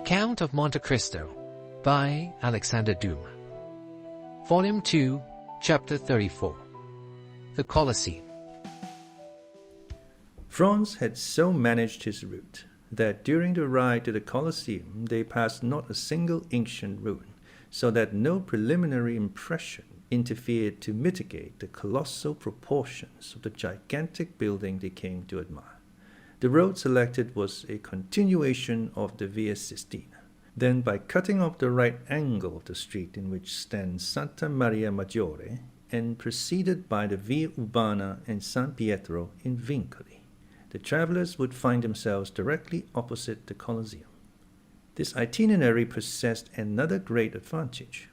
Count of Monte Cristo by Alexandre Dumas. Volume 2, Chapter 34. The Colosseum. Franz had so managed his route that during the ride to the Colosseum they passed not a single ancient ruin, so that no preliminary impression interfered to mitigate the colossal proportions of the gigantic building they came to admire. The road selected was a continuation of the Via Sistina. Then, by cutting off the right angle of the street in which stands Santa Maria Maggiore, and preceded by the Via Urbana and San Pietro in Vincoli, the travellers would find themselves directly opposite the Colosseum. This itinerary possessed another great advantage,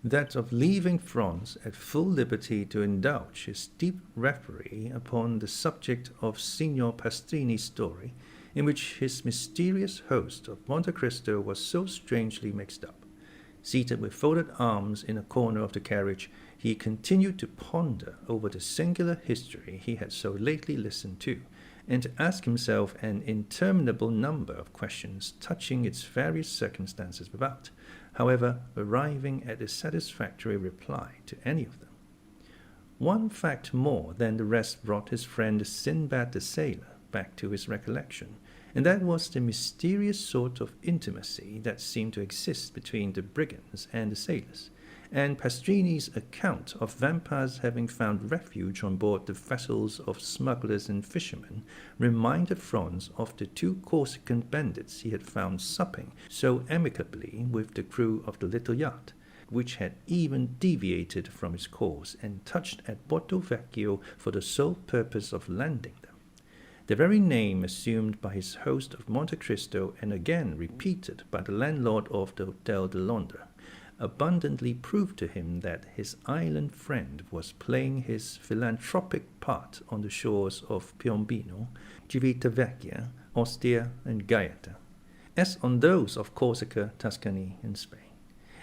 that of leaving Franz at full liberty to indulge his deep reverie upon the subject of Signor Pastrini's story, in which his mysterious host of Monte Cristo was so strangely mixed up. Seated with folded arms in a corner of the carriage, he continued to ponder over the singular history he had so lately listened to, and to ask himself an interminable number of questions touching its various circumstances without, however, arriving at a satisfactory reply to any of them. One fact more than the rest brought his friend Sinbad the sailor back to his recollection, and that was the mysterious sort of intimacy that seemed to exist between the brigands and the sailors, and Pastrini's account of vampires having found refuge on board the vessels of smugglers and fishermen reminded Franz of the two Corsican bandits he had found supping so amicably with the crew of the little yacht, which had even deviated from its course and touched at Porto Vecchio for the sole purpose of landing them. The very name assumed by his host of Monte Cristo and again repeated by the landlord of the Hotel de Londres abundantly proved to him that his island friend was playing his philanthropic part on the shores of Piombino, Civitavecchia, Ostia, and Gaeta, as on those of Corsica, Tuscany, and Spain.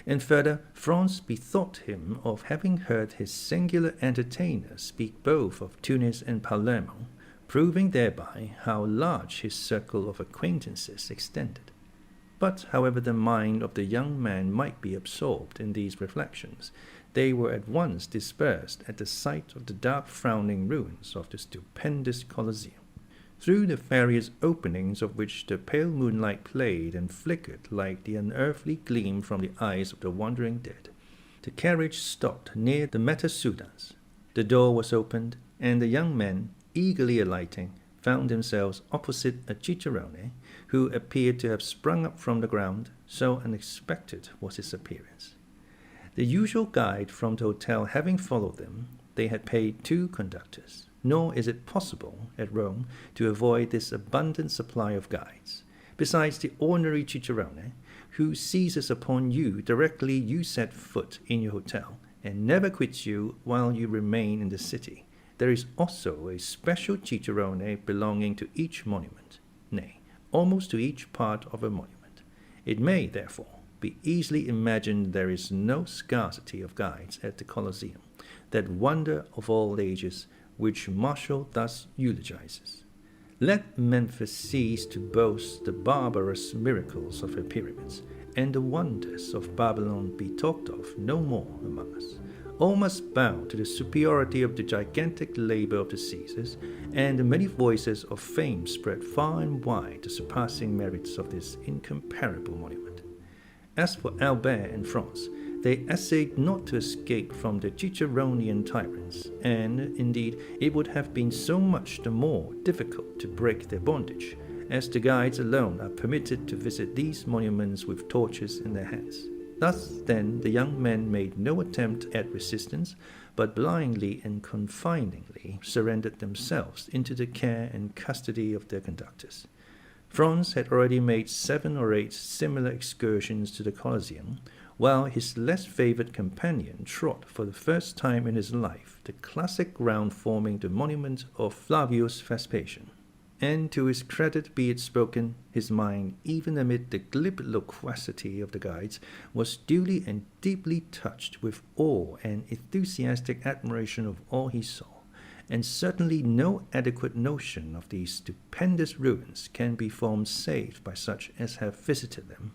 And further, Franz bethought him of having heard his singular entertainer speak both of Tunis and Palermo, proving thereby how large his circle of acquaintances extended. But, however the mind of the young man might be absorbed in these reflections, they were at once dispersed at the sight of the dark frowning ruins of the stupendous Colosseum, through the various openings of which the pale moonlight played and flickered like the unearthly gleam from the eyes of the wandering dead. The carriage stopped near the Metasudans. The door was opened, and the young men, eagerly alighting, found themselves opposite a cicerone, who appeared to have sprung up from the ground, so unexpected was his appearance. The usual guide from the hotel having followed them, they had paid 2 conductors, nor is it possible at Rome to avoid this abundant supply of guides, besides the ordinary cicerone, who seizes upon you directly you set foot in your hotel, and never quits you while you remain in the city. There is also a special cicerone belonging to each monument, nay, almost to each part of a monument. It may, therefore, be easily imagined there is no scarcity of guides at the Colosseum, that wonder of all ages, which Martial thus eulogizes. Let Memphis cease to boast the barbarous miracles of her pyramids, and the wonders of Babylon be talked of no more among us. All must bow to the superiority of the gigantic labor of the Caesars, and the many voices of fame spread far and wide the surpassing merits of this incomparable monument. As for Albert and Franz, they essayed not to escape from the Ciceronian tyrants, and, indeed, it would have been so much the more difficult to break their bondage, as the guides alone are permitted to visit these monuments with torches in their hands. Thus, then, the young men made no attempt at resistance, but blindly and confidingly surrendered themselves into the care and custody of their conductors. Franz had already made 7 or 8 similar excursions to the Colosseum, while his less favored companion trod for the first time in his life the classic ground forming the monument of Flavius Vespasian. And to his credit be it spoken, his mind, even amid the glib loquacity of the guides, was duly and deeply touched with awe and enthusiastic admiration of all he saw, and certainly no adequate notion of these stupendous ruins can be formed save by such as have visited them,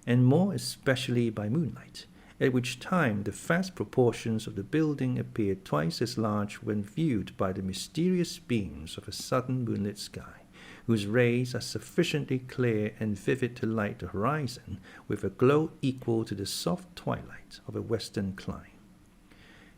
and more especially by moonlight, at which time the vast proportions of the building appeared twice as large when viewed by the mysterious beams of a sudden moonlit sky, whose rays are sufficiently clear and vivid to light the horizon with a glow equal to the soft twilight of a western clime.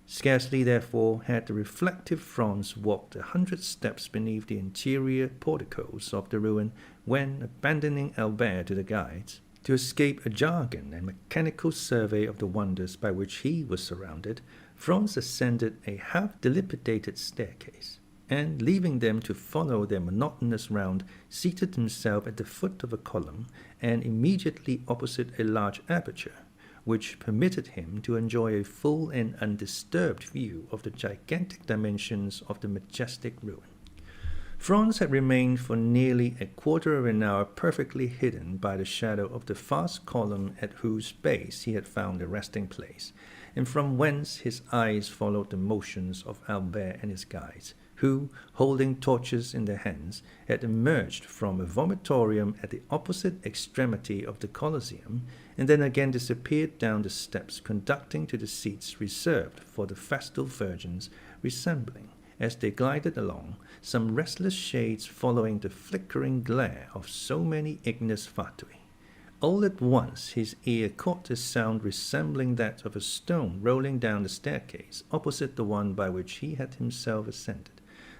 Scarcely, therefore, had the reflective Franz walked 100 steps beneath the interior porticos of the ruin when, abandoning Albert to the guides, to escape a jargon and mechanical survey of the wonders by which he was surrounded, Franz ascended a half-dilapidated staircase, and, leaving them to follow their monotonous round, seated himself at the foot of a column and immediately opposite a large aperture, which permitted him to enjoy a full and undisturbed view of the gigantic dimensions of the majestic ruin. Franz had remained for nearly a quarter of an hour perfectly hidden by the shadow of the vast column at whose base he had found a resting place, and from whence his eyes followed the motions of Albert and his guides, who, holding torches in their hands, had emerged from a vomitorium at the opposite extremity of the Colosseum, and then again disappeared down the steps conducting to the seats reserved for the festal virgins, resembling, as they glided along, some restless shades following the flickering glare of so many ignis fatui. All at once his ear caught a sound resembling that of a stone rolling down the staircase opposite the one by which he had himself ascended.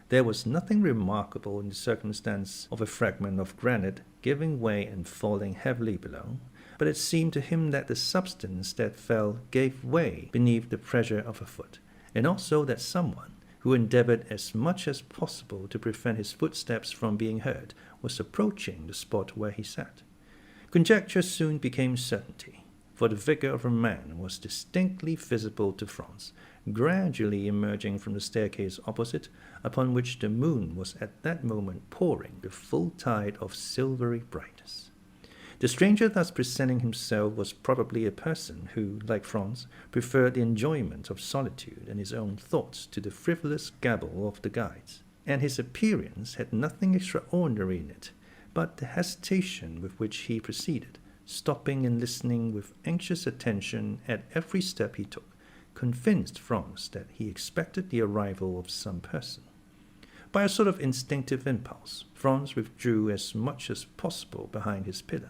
There was nothing remarkable in the circumstance of a fragment of granite giving way and falling heavily below, but it seemed to him that the substance that fell gave way beneath the pressure of a foot, and also that someone, who endeavored as much as possible to prevent his footsteps from being heard, was approaching the spot where he sat. Conjecture soon became certainty, for the figure of a man was distinctly visible to Franz, gradually emerging from the staircase opposite, upon which the moon was at that moment pouring the full tide of silvery brightness. The stranger thus presenting himself was probably a person who, like Franz, preferred the enjoyment of solitude and his own thoughts to the frivolous gabble of the guides, and his appearance had nothing extraordinary in it, but the hesitation with which he proceeded, stopping and listening with anxious attention at every step he took, convinced Franz that he expected the arrival of some person. By a sort of instinctive impulse, Franz withdrew as much as possible behind his pillar.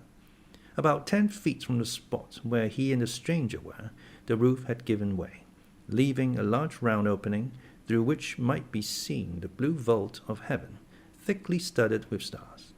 About 10 feet from the spot where he and the stranger were, the roof had given way, leaving a large round opening through which might be seen the blue vault of heaven, thickly studded with stars.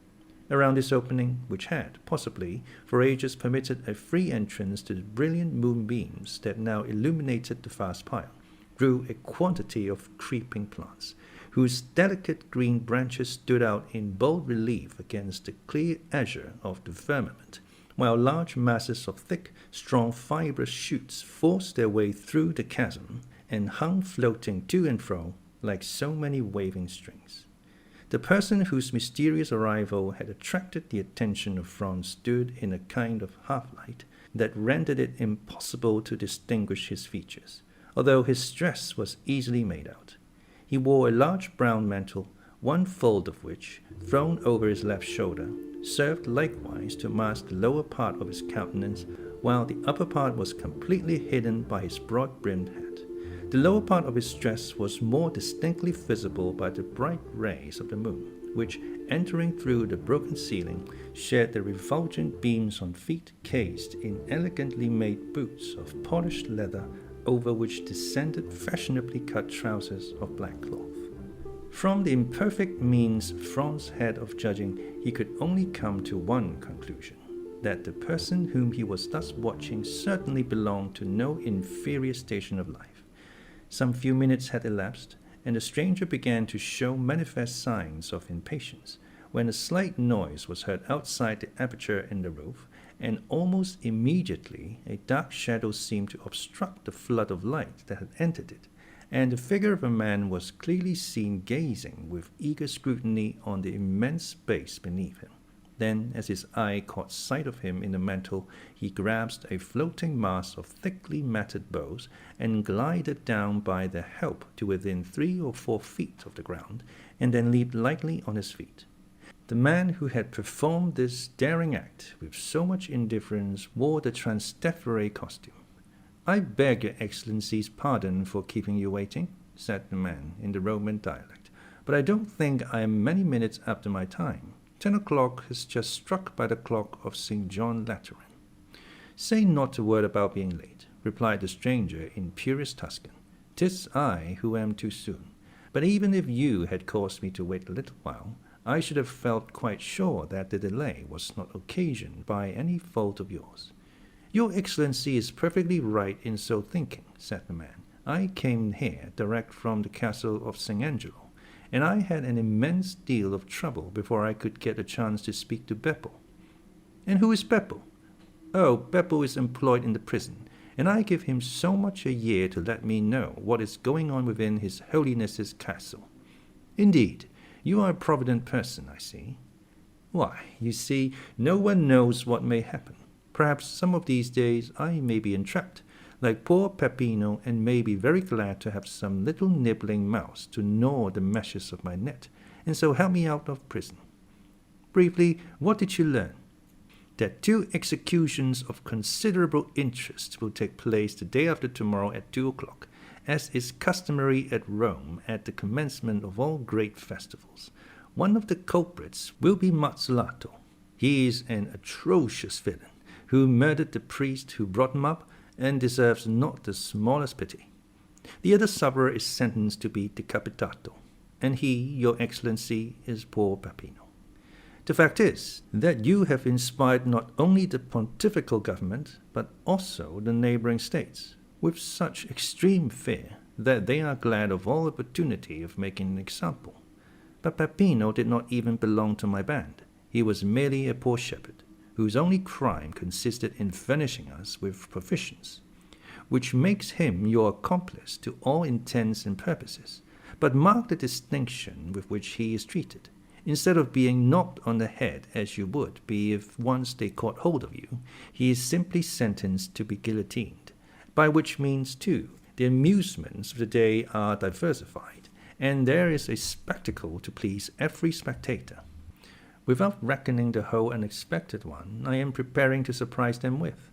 Around this opening, which had, possibly, for ages permitted a free entrance to the brilliant moonbeams that now illuminated the vast pile, grew a quantity of creeping plants, whose delicate green branches stood out in bold relief against the clear azure of the firmament, while large masses of thick, strong, fibrous shoots forced their way through the chasm and hung floating to and fro like so many waving strings. The person whose mysterious arrival had attracted the attention of Franz stood in a kind of half-light that rendered it impossible to distinguish his features, although his dress was easily made out. He wore a large brown mantle, one fold of which, thrown over his left shoulder, served likewise to mask the lower part of his countenance, while the upper part was completely hidden by his broad-brimmed hat. The lower part of his dress was more distinctly visible by the bright rays of the moon, which, entering through the broken ceiling, shed their refulgent beams on feet cased in elegantly made boots of polished leather, over which descended fashionably cut trousers of black cloth. From the imperfect means Franz had of judging, he could only come to one conclusion, that the person whom he was thus watching certainly belonged to no inferior station of life. Some few minutes had elapsed, and the stranger began to show manifest signs of impatience, when a slight noise was heard outside the aperture in the roof, and almost immediately a dark shadow seemed to obstruct the flood of light that had entered it, and the figure of a man was clearly seen gazing with eager scrutiny on the immense space beneath him. Then, as his eye caught sight of him in the mantle, he grasped a floating mass of thickly matted boughs and glided down by their help to within 3 or 4 feet of the ground, and then leaped lightly on his feet. The man who had performed this daring act with so much indifference wore the Trastevere costume. "I beg your Excellency's pardon for keeping you waiting," said the man in the Roman dialect, "but I don't think I am many minutes after my time. 10 o'clock has just struck by the clock of St. John Lateran." "Say not a word about being late," replied the stranger in purest Tuscan. "'Tis I who am too soon. But even if you had caused me to wait a little while, I should have felt quite sure that the delay was not occasioned by any fault of yours." "Your Excellency is perfectly right in so thinking," said the man. "I came here direct from the castle of St. Angelo, and I had an immense deal of trouble before I could get a chance to speak to Beppo." "And who is Beppo?" "Oh, Beppo is employed in the prison, and I give him so much a year to let me know what is going on within His Holiness's castle." "Indeed, you are a provident person, I see." "Why, you see, no one knows what may happen. Perhaps some of these days I may be entrapped, like poor Peppino, and may be very glad to have some little nibbling mouse to gnaw the meshes of my net, and so help me out of prison." "Briefly, what did you learn?" "That 2 executions of considerable interest will take place the day after tomorrow at 2 o'clock, as is customary at Rome at the commencement of all great festivals. One of the culprits will be Mazzolato. He is an atrocious villain, who murdered the priest who brought him up, and deserves not the smallest pity. The other sufferer is sentenced to be decapitato, and he, your Excellency, is poor Peppino. The fact is that you have inspired not only the pontifical government, but also the neighboring states, with such extreme fear that they are glad of all opportunity of making an example. But Peppino did not even belong to my band. He was merely a poor shepherd, whose only crime consisted in furnishing us with provisions, which makes him your accomplice to all intents and purposes. But mark the distinction with which he is treated. Instead of being knocked on the head as you would be if once they caught hold of you, he is simply sentenced to be guillotined, by which means, too, the amusements of the day are diversified, and there is a spectacle to please every spectator, without reckoning the whole unexpected one I am preparing to surprise them with."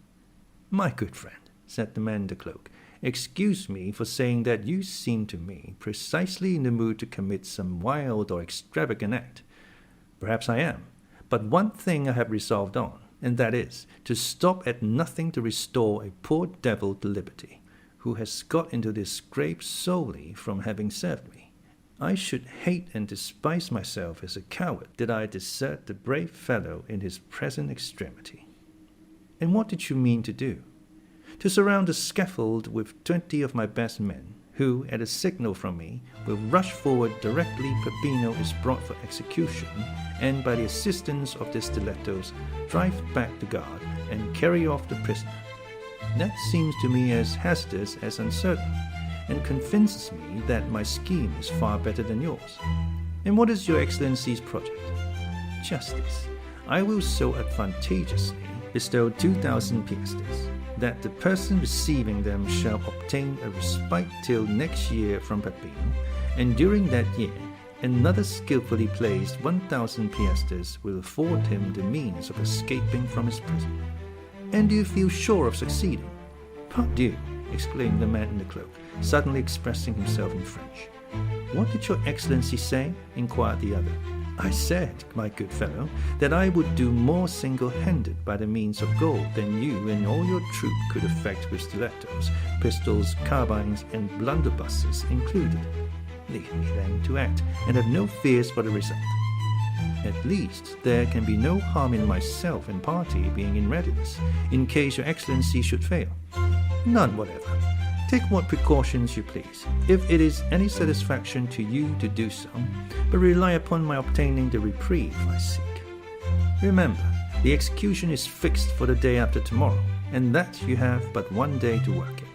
"My good friend," said the man in the cloak, "excuse me for saying that you seem to me precisely in the mood to commit some wild or extravagant act. Perhaps I am, but one thing I have resolved on, and that is, to stop at nothing to restore a poor devil to liberty, who has got into this scrape solely from having served me. I should hate and despise myself as a coward did I desert the brave fellow in his present extremity." "And what did you mean to do?" "To surround the scaffold with 20 of my best men, who, at a signal from me, will rush forward directly Peppino is brought for execution, and by the assistance of the stilettos, drive back the guard and carry off the prisoner. That seems to me as hazardous as uncertain, and convinces me that my scheme is far better than yours. And what is your Excellency's project?" "Just this. I will so advantageously bestow 2,000 piastres, that the person receiving them shall obtain a respite till next year from Peppino, and during that year another skillfully placed 1,000 piastres will afford him the means of escaping from his prison." "And do you feel sure of succeeding?" "Pardieu!" exclaimed the man in the cloak, suddenly expressing himself in French. "What did your Excellency say?" inquired the other. "I said, my good fellow, that I would do more single-handed by the means of gold than you and all your troop could effect with stilettos, pistols, carbines, and blunderbusses included. Leave me then to act, and have no fears for the result. At least there can be no harm in myself and party being in readiness, in case your Excellency should fail." "None whatever. Take what precautions you please, if it is any satisfaction to you to do so, but rely upon my obtaining the reprieve I seek. Remember, the execution is fixed for the day after tomorrow, and that you have but 1 day to work it."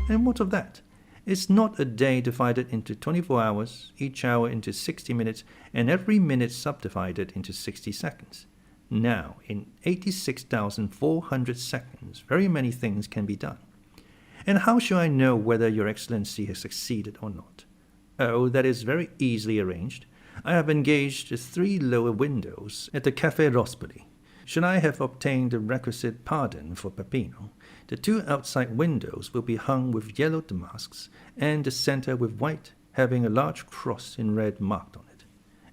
"And what of that? Is not a day divided into 24 hours, each hour into 60 minutes, and every minute subdivided into 60 seconds? Now, in 86,400 seconds, very many things can be done. And how shall I know whether your Excellency has succeeded or not?" "Oh, that is very easily arranged. I have engaged 3 lower windows at the Café Rospoli. Should I have obtained the requisite pardon for Peppino, the 2 outside windows will be hung with yellow damasks, and the center with white, having a large cross in red marked on it.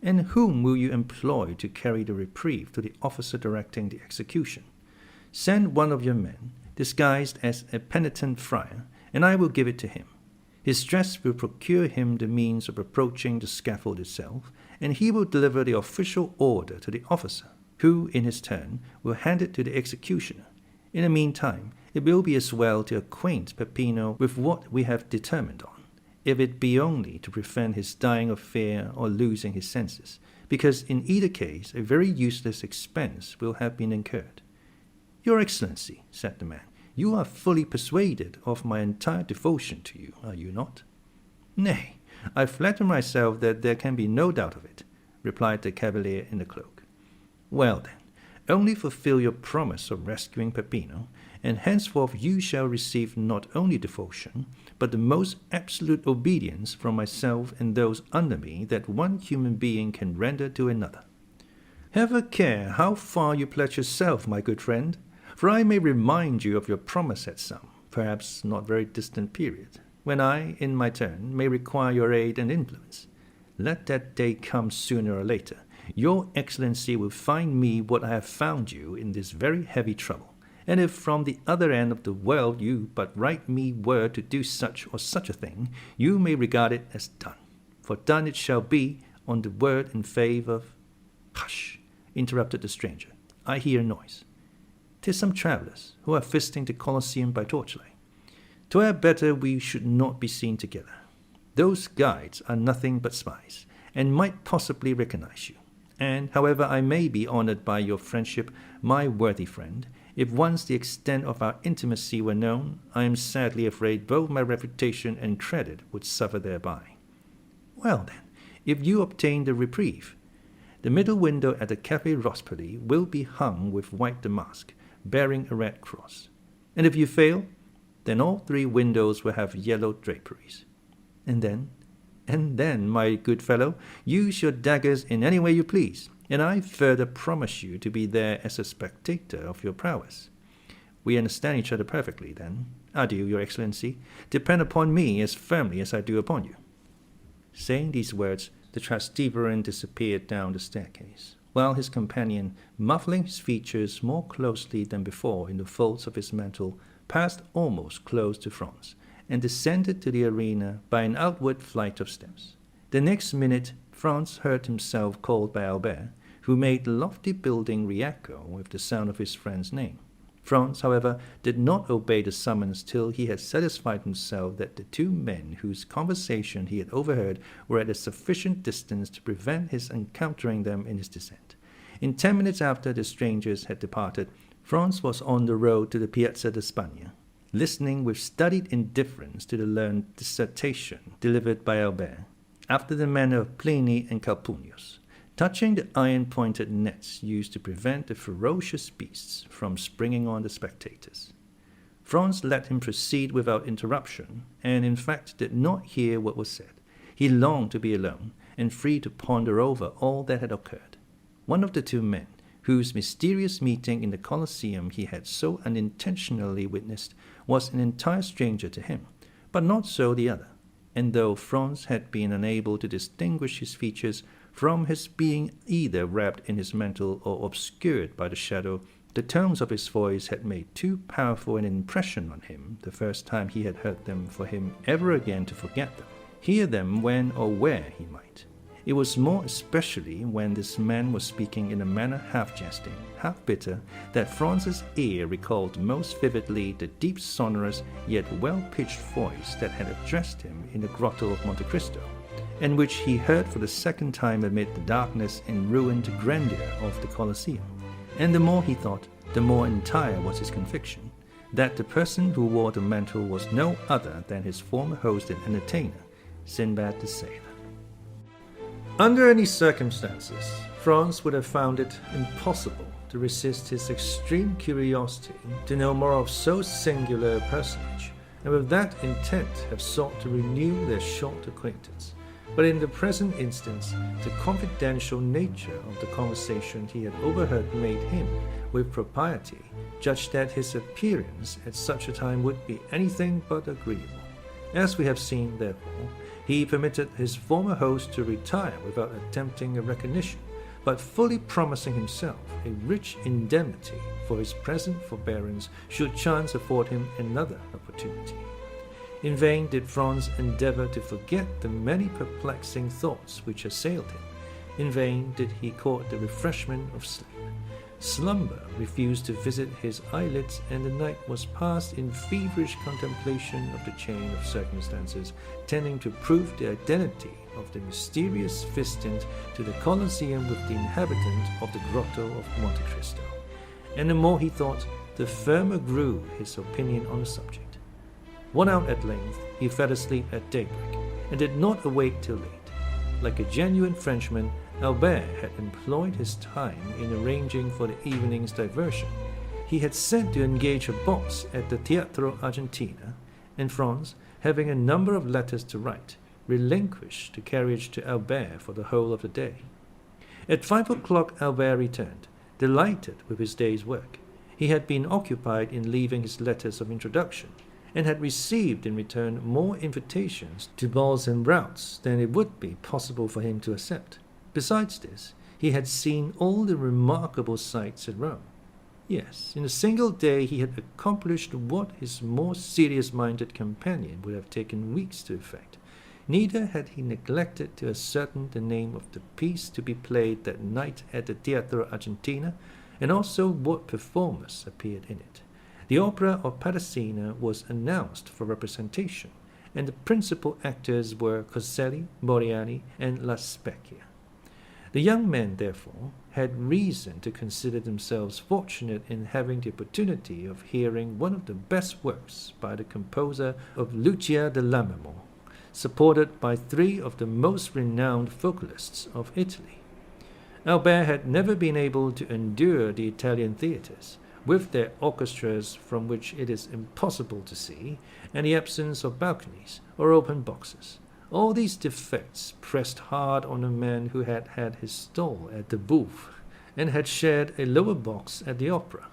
And whom will you employ to carry the reprieve to the officer directing the execution? Send one of your men, disguised as a penitent friar, and I will give it to him. His dress will procure him the means of approaching the scaffold itself, and he will deliver the official order to the officer, who, in his turn, will hand it to the executioner. In the meantime, it will be as well to acquaint Peppino with what we have determined on, if it be only to prevent his dying of fear or losing his senses, because in either case a very useless expense will have been incurred. Your Excellency, said the man, you are fully persuaded of my entire devotion to you, are you not? Nay, I flatter myself that there can be no doubt of it, replied the cavalier in the cloak. Well then, only fulfill your promise of rescuing Peppino, and henceforth you shall receive not only devotion, but the most absolute obedience from myself and those under me that one human being can render to another. Have a care how far you pledge yourself, my good friend, for I may remind you of your promise at some, perhaps not very distant period, when I, in my turn, may require your aid and influence. Let that day come sooner or later. Your Excellency will find me what I have found you in this very heavy trouble, and if from the other end of the world you but write me word to do such or such a thing, you may regard it as done. For done it shall be, on the word in favor of— Hush, interrupted the stranger. I hear a noise. 'Tis some travellers who are visiting the Colosseum by torchlight. 'Twere better we should not be seen together. Those guides are nothing but spies, and might possibly recognize you. And, however I may be honored by your friendship, my worthy friend, if once the extent of our intimacy were known, I am sadly afraid both my reputation and credit would suffer thereby. Well then, if you obtain the reprieve, the middle window at the Café Rospoli will be hung with white damask, bearing a red cross. And if you fail, then all 3 windows will have yellow draperies. And then, my good fellow, use your daggers in any way you please, and I further promise you to be there as a spectator of your prowess. We understand each other perfectly, then. Adieu, your Excellency. Depend upon me as firmly as I do upon you. Saying these words, the Trasteverin disappeared down the staircase, while his companion, muffling his features more closely than before in the folds of his mantle, passed almost close to Franz, and descended to the arena by an outward flight of steps. The next minute, Franz heard himself called by Albert, who made the lofty building re-echo with the sound of his friend's name. Franz, however, did not obey the summons till he had satisfied himself that the 2 men whose conversation he had overheard were at a sufficient distance to prevent his encountering them in his descent. In 10 minutes after the strangers had departed, Franz was on the road to the Piazza d'Espagna, listening with studied indifference to the learned dissertation delivered by Albert, after the manner of Pliny and Calpurnius, touching the iron-pointed nets used to prevent the ferocious beasts from springing on the spectators. Franz let him proceed without interruption, and in fact did not hear what was said. He longed to be alone, and free to ponder over all that had occurred. One of the 2 men, whose mysterious meeting in the Colosseum he had so unintentionally witnessed, was an entire stranger to him, but not so the other, and though Franz had been unable to distinguish his features from his being either wrapped in his mantle or obscured by the shadow, the tones of his voice had made too powerful an impression on him the first time he had heard them for him ever again to forget them, hear them when or where he might. It was more especially when this man was speaking in a manner half jesting, half bitter, that Franz's ear recalled most vividly the deep, sonorous, yet well-pitched voice that had addressed him in the grotto of Monte Cristo, and which he heard for the second time amid the darkness and ruined grandeur of the Colosseum. And the more he thought, the more entire was his conviction that the person who wore the mantle was no other than his former host and entertainer, Sinbad the sailor. Under any circumstances, Franz would have found it impossible to resist his extreme curiosity to know more of so singular a personage, and with that intent have sought to renew their short acquaintance. but in the present instance, the confidential nature of the conversation he had overheard made him, with propriety, judge that his appearance at such a time would be anything but agreeable. As we have seen, therefore, he permitted his former host to retire without attempting a recognition, but fully promising himself a rich indemnity for his present forbearance should chance afford him another opportunity. In vain did Franz endeavor to forget the many perplexing thoughts which assailed him. In vain did he court the refreshment of sleep. Slumber refused to visit his eyelids, and the night was passed in feverish contemplation of the chain of circumstances tending to prove the identity of the mysterious visitant to the Colosseum with the inhabitant of the grotto of Monte Cristo. And the more he thought, the firmer grew his opinion on the subject. Worn out at length, he fell asleep at daybreak, and did not awake till late. Like a genuine Frenchman, Albert had employed his time in arranging for the evening's diversion. He had sent to engage a box at the Teatro Argentina, and Franz, having a number of letters to write, relinquished the carriage to Albert for the whole of the day. At 5 o'clock Albert returned, delighted with his day's work. He had been occupied in leaving his letters of introduction, and had received in return more invitations to balls and routs than it would be possible for him to accept. Besides this, he had seen all the remarkable sights at Rome. Yes, in a single day he had accomplished what his more serious-minded companion would have taken weeks to effect. Neither had he neglected to ascertain the name of the piece to be played that night at the Teatro Argentina, and also what performers appeared in it. The opera of Patasina was announced for representation, and the principal actors were Coselli, Moriani, and La Specchia. The young men, therefore, had reason to consider themselves fortunate in having the opportunity of hearing one of the best works by the composer of Lucia de Lammermoor, supported by 3 of the most renowned vocalists of Italy. Albert had never been able to endure the Italian theatres, with their orchestras from which it is impossible to see, and the absence of balconies or open boxes. All these defects pressed hard on a man who had had his stall at the Bouffes, and had shared a lower box at the opera.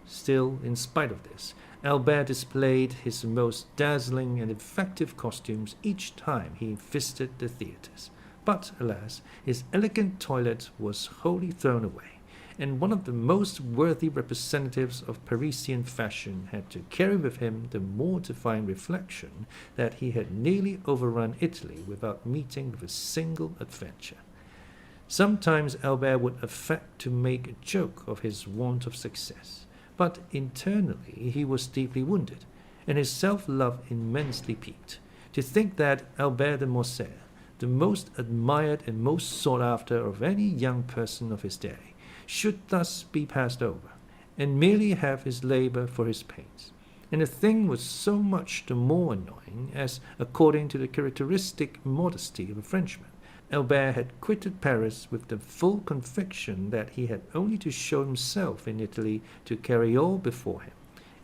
Still, in spite of this, Albert displayed his most dazzling and effective costumes each time he visited the theatres. But, alas, his elegant toilet was wholly thrown away, and one of the most worthy representatives of Parisian fashion had to carry with him the mortifying reflection that he had nearly overrun Italy without meeting with a single adventure. Sometimes Albert would affect to make a joke of his want of success, but internally he was deeply wounded, and his self-love immensely piqued, to think that Albert de Morcerf, the most admired and most sought after of any young person of his day, should thus be passed over, and merely have his labor for his pains. And the thing was so much the more annoying as, according to the characteristic modesty of a Frenchman, Albert had quitted Paris with the full conviction that he had only to show himself in Italy to carry all before him,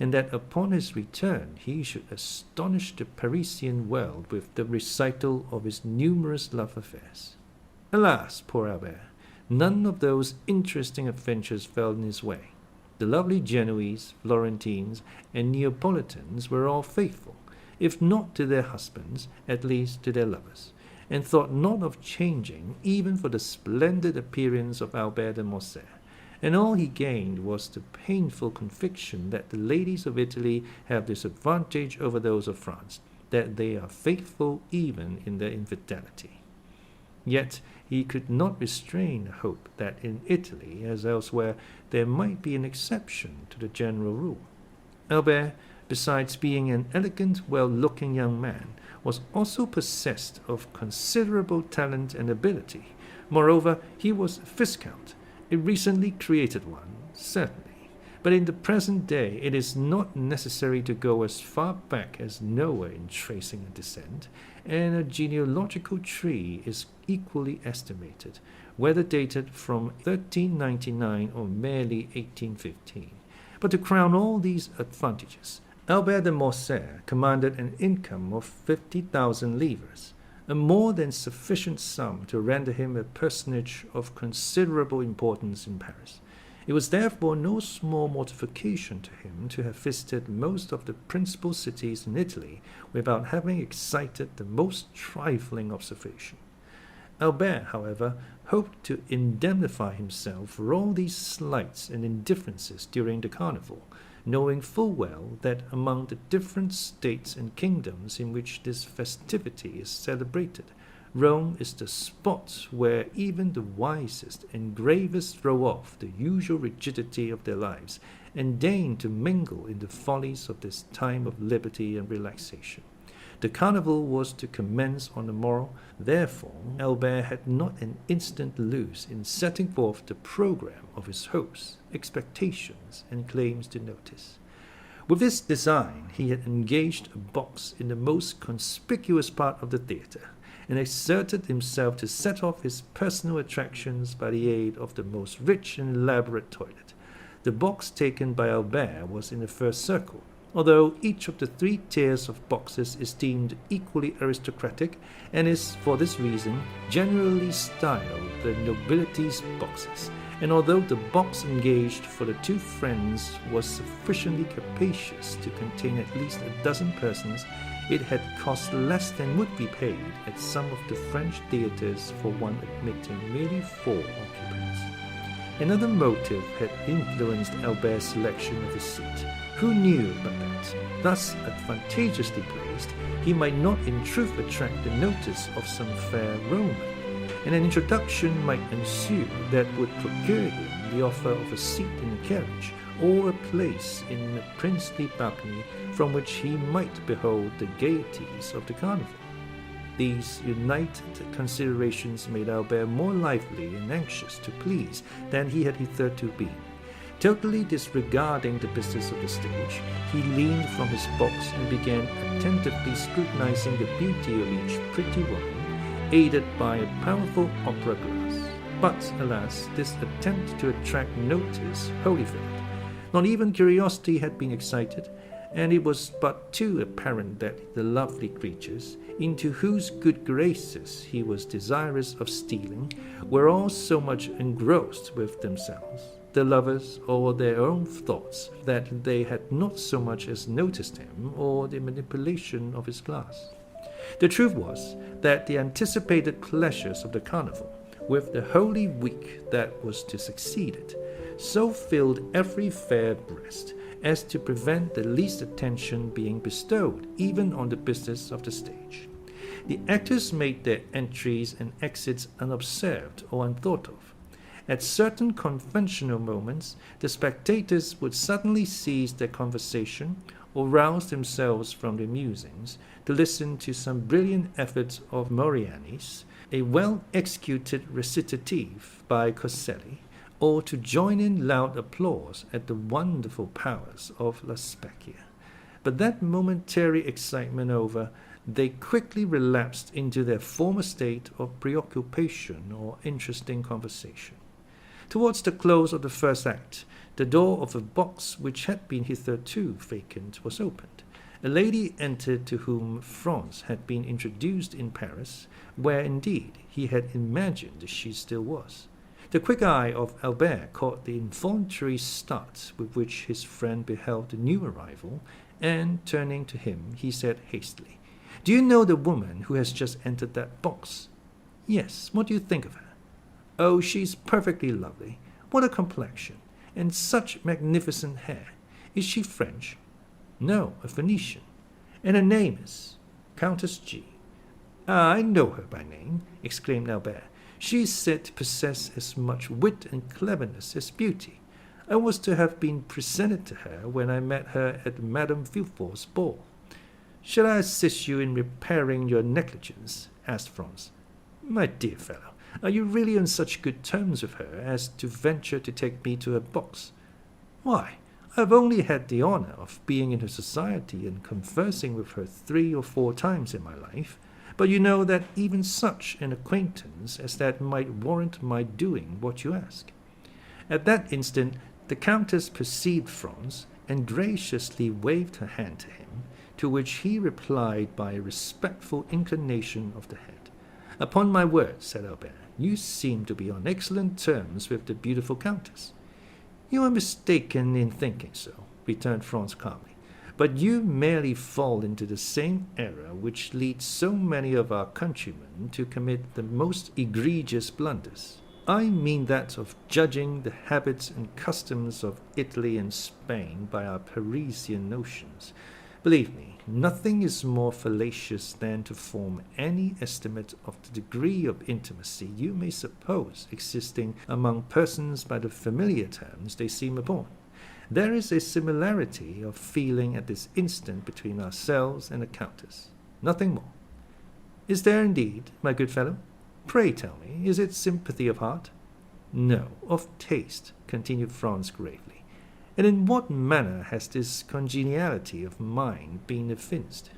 and that upon his return he should astonish the Parisian world with the recital of his numerous love affairs. Alas, poor Albert! None of those interesting adventures fell in his way. The lovely Genoese, Florentines, and Neapolitans were all faithful, if not to their husbands, at least to their lovers, and thought not of changing even for the splendid appearance of Albert de Morcerf, and all he gained was the painful conviction that the ladies of Italy have this advantage over those of France, that they are faithful even in their infidelity. Yet he could not restrain a hope that in Italy, as elsewhere, there might be an exception to the general rule. Albert, besides being an elegant, well-looking young man, was also possessed of considerable talent and ability. Moreover, he was Viscount, a recently created one, certainly. But in the present day it is not necessary to go as far back as Noah in tracing a descent, and a genealogical tree is equally estimated, whether dated from 1399 or merely 1815. But to crown all these advantages, Albert de Morcerf commanded an income of 50,000 livres, a more than sufficient sum to render him a personage of considerable importance in Paris. It was therefore no small mortification to him to have visited most of the principal cities in Italy without having excited the most trifling observation. Albert, however, hoped to indemnify himself for all these slights and indifferences during the carnival, knowing full well that among the different states and kingdoms in which this festivity is celebrated, Rome is the spot where even the wisest and gravest throw off the usual rigidity of their lives and deign to mingle in the follies of this time of liberty and relaxation. The carnival was to commence on the morrow, therefore Albert had not an instant to lose in setting forth the programme of his hopes, expectations, and claims to notice. With this design he had engaged a box in the most conspicuous part of the theatre, and exerted himself to set off his personal attractions by the aid of the most rich and elaborate toilet. The box taken by Albert was in the first circle, although each of the 3 tiers of boxes is deemed equally aristocratic, and is for this reason generally styled the nobility's boxes, and although the box engaged for the 2 friends was sufficiently capacious to contain at least a dozen persons, it had cost less than would be paid at some of the French theatres for one admitting merely 4 occupants. Another motive had influenced Albert's selection of his seat. Who knew but that, thus advantageously placed, he might not in truth attract the notice of some fair Roman, and an introduction might ensue that would procure him the offer of a seat in a carriage, or a place in a princely balcony from which he might behold the gaieties of the carnival. These united considerations made Albert more lively and anxious to please than he had hitherto been. Totally disregarding the business of the stage, he leaned from his box and began attentively scrutinizing the beauty of each pretty woman, aided by a powerful opera glass. But, alas, this attempt to attract notice wholly failed. Not even curiosity had been excited, and it was but too apparent that the lovely creatures, into whose good graces he was desirous of stealing, were all so much engrossed with themselves, the lovers, or their own thoughts, that they had not so much as noticed him or the manipulation of his glass. The truth was that the anticipated pleasures of the carnival, with the Holy Week that was to succeed it, so filled every fair breast as to prevent the least attention being bestowed even on the business of the stage. The actors made their entries and exits unobserved or unthought of. At certain conventional moments, the spectators would suddenly cease their conversation or rouse themselves from their musings to listen to some brilliant effort of Moriani's, a well-executed recitative by Coselli, or to join in loud applause at the wonderful powers of La Specchia. But that momentary excitement over, they quickly relapsed into their former state of preoccupation or interesting conversation. Towards the close of the first act, the door of a box which had been hitherto vacant was opened. A lady entered to whom Franz had been introduced in Paris, where indeed he had imagined she still was. The quick eye of Albert caught the involuntary start with which his friend beheld the new arrival, and turning to him, he said hastily, "Do you know the woman who has just entered that box?" "Yes. What do you think of her?" "Oh, she's perfectly lovely. What a complexion, and such magnificent hair. Is she French?" "No, a Venetian." "And her name is?" "Countess G." "Ah, I know her by name," exclaimed Albert. "She is said to possess as much wit and cleverness as beauty. I was to have been presented to her when I met her at Madame Villefort's ball." "Shall I assist you in repairing your negligence?" asked Franz. "My dear fellow, are you really on such good terms with her as to venture to take me to her box?" "Why, I have only had the honor of being in her society and conversing with her 3 or 4 times in my life, but you know that even such an acquaintance as that might warrant my doing what you ask." At that instant the Countess perceived Franz, and graciously waved her hand to him, to which he replied by a respectful inclination of the head. "Upon my word," said Albert, "you seem to be on excellent terms with the beautiful countess." "You are mistaken in thinking so," returned Franz calmly. "But you merely fall into the same error which leads so many of our countrymen to commit the most egregious blunders. I mean that of judging the habits and customs of Italy and Spain by our Parisian notions. Believe me, nothing is more fallacious than to form any estimate of the degree of intimacy you may suppose existing among persons by the familiar terms they seem upon. There is a similarity of feeling at this instant between ourselves and the Countess, nothing more. Is there indeed, my good fellow? Pray tell me, is it sympathy of heart?" "No, of taste," continued Franz gravely. "And in what manner has this congeniality of mind been evinced?"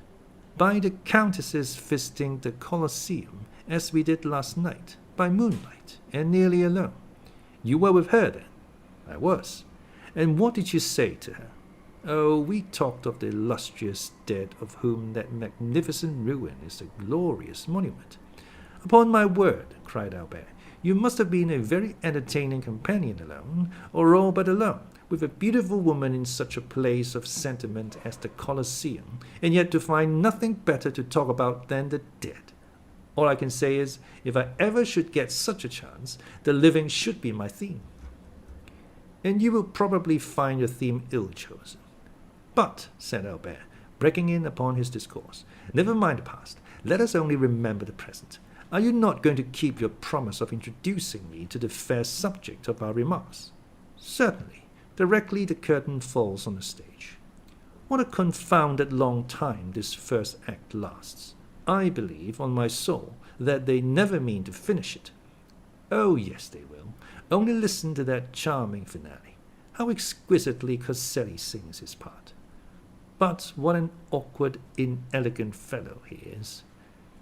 "By the Countess's visiting the Colosseum, as we did last night, by moonlight, and nearly alone." "You were with her, then?" "I was." "And what did you say to her?" "Oh, we talked of the illustrious dead of whom that magnificent ruin is a glorious monument." "Upon my word," cried Albert, "you must have been a very entertaining companion alone, or all but alone, with a beautiful woman in such a place of sentiment as the Colosseum, and yet to find nothing better to talk about than the dead. All I can say is, if I ever should get such a chance, the living should be my theme." "And you will probably find your theme ill-chosen." "But," said Albert, breaking in upon his discourse, "never mind the past. Let us only remember the present. Are you not going to keep your promise of introducing me to the fair subject of our remarks?" "Certainly, directly the curtain falls on the stage." "What a confounded long time this first act lasts! I believe, on my soul, that they never mean to finish it." "Oh, yes, they will. Only listen to that charming finale. How exquisitely Coselli sings his part. But what an awkward, inelegant fellow he is.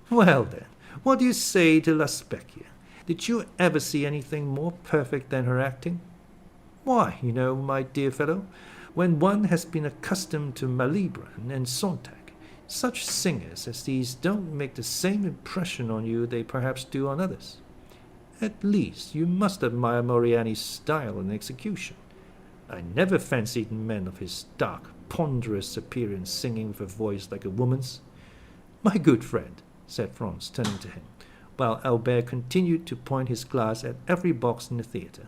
Well, then, what do you say to La Specchia? Did you ever see anything more perfect than her acting? Why, you know, my dear fellow, when one has been accustomed to Malibran and Sontag, such singers as these don't make the same impression on you they perhaps do on others. At least you must admire Moriani's style and execution. I never fancied men of his dark, ponderous appearance singing with a voice like a woman's." "My good friend," said Franz, turning to him, while Albert continued to point his glass at every box in the theatre,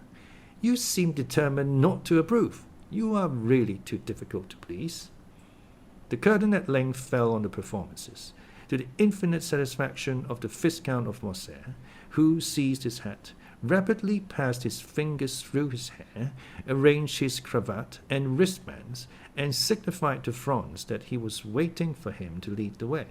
"you seem determined not to approve. You are really too difficult to please." The curtain at length fell on the performances, to the infinite satisfaction of the Viscount of Morcerf, who seized his hat, rapidly passed his fingers through his hair, arranged his cravat and wristbands, and signified to Franz that he was waiting for him to lead the way.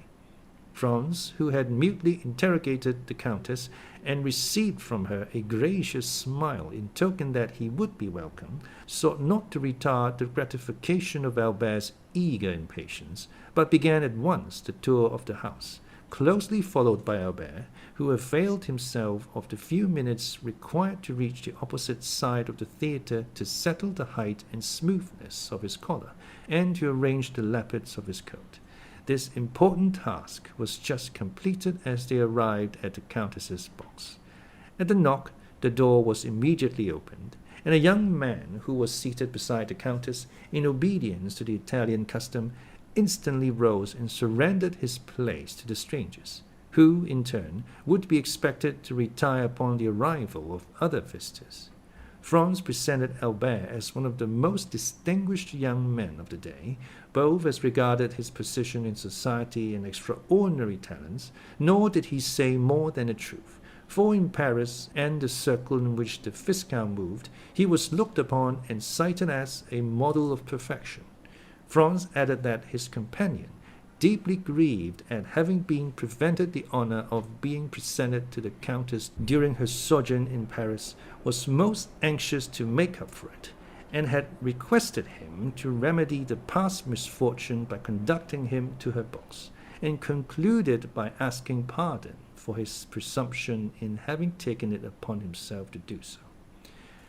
Franz, who had mutely interrogated the Countess and received from her a gracious smile in token that he would be welcome, sought not to retard the gratification of Albert's eager impatience, but began at once the tour of the house, closely followed by Albert, who availed himself of the few minutes required to reach the opposite side of the theatre to settle the height and smoothness of his collar, and to arrange the lappets of his coat. This important task was just completed as they arrived at the Countess's box. At the knock, the door was immediately opened, and a young man who was seated beside the Countess, in obedience to the Italian custom, instantly rose and surrendered his place to the strangers, who, in turn, would be expected to retire upon the arrival of other visitors. Franz presented Albert as one of the most distinguished young men of the day, both as regarded his position in society and extraordinary talents, nor did he say more than the truth, for in Paris and the circle in which the Viscount moved, he was looked upon and cited as a model of perfection. Franz added that his companion, deeply grieved at having been prevented the honor of being presented to the Countess during her sojourn in Paris, was most anxious to make up for it, and had requested him to remedy the past misfortune by conducting him to her box, and concluded by asking pardon for his presumption in having taken it upon himself to do so.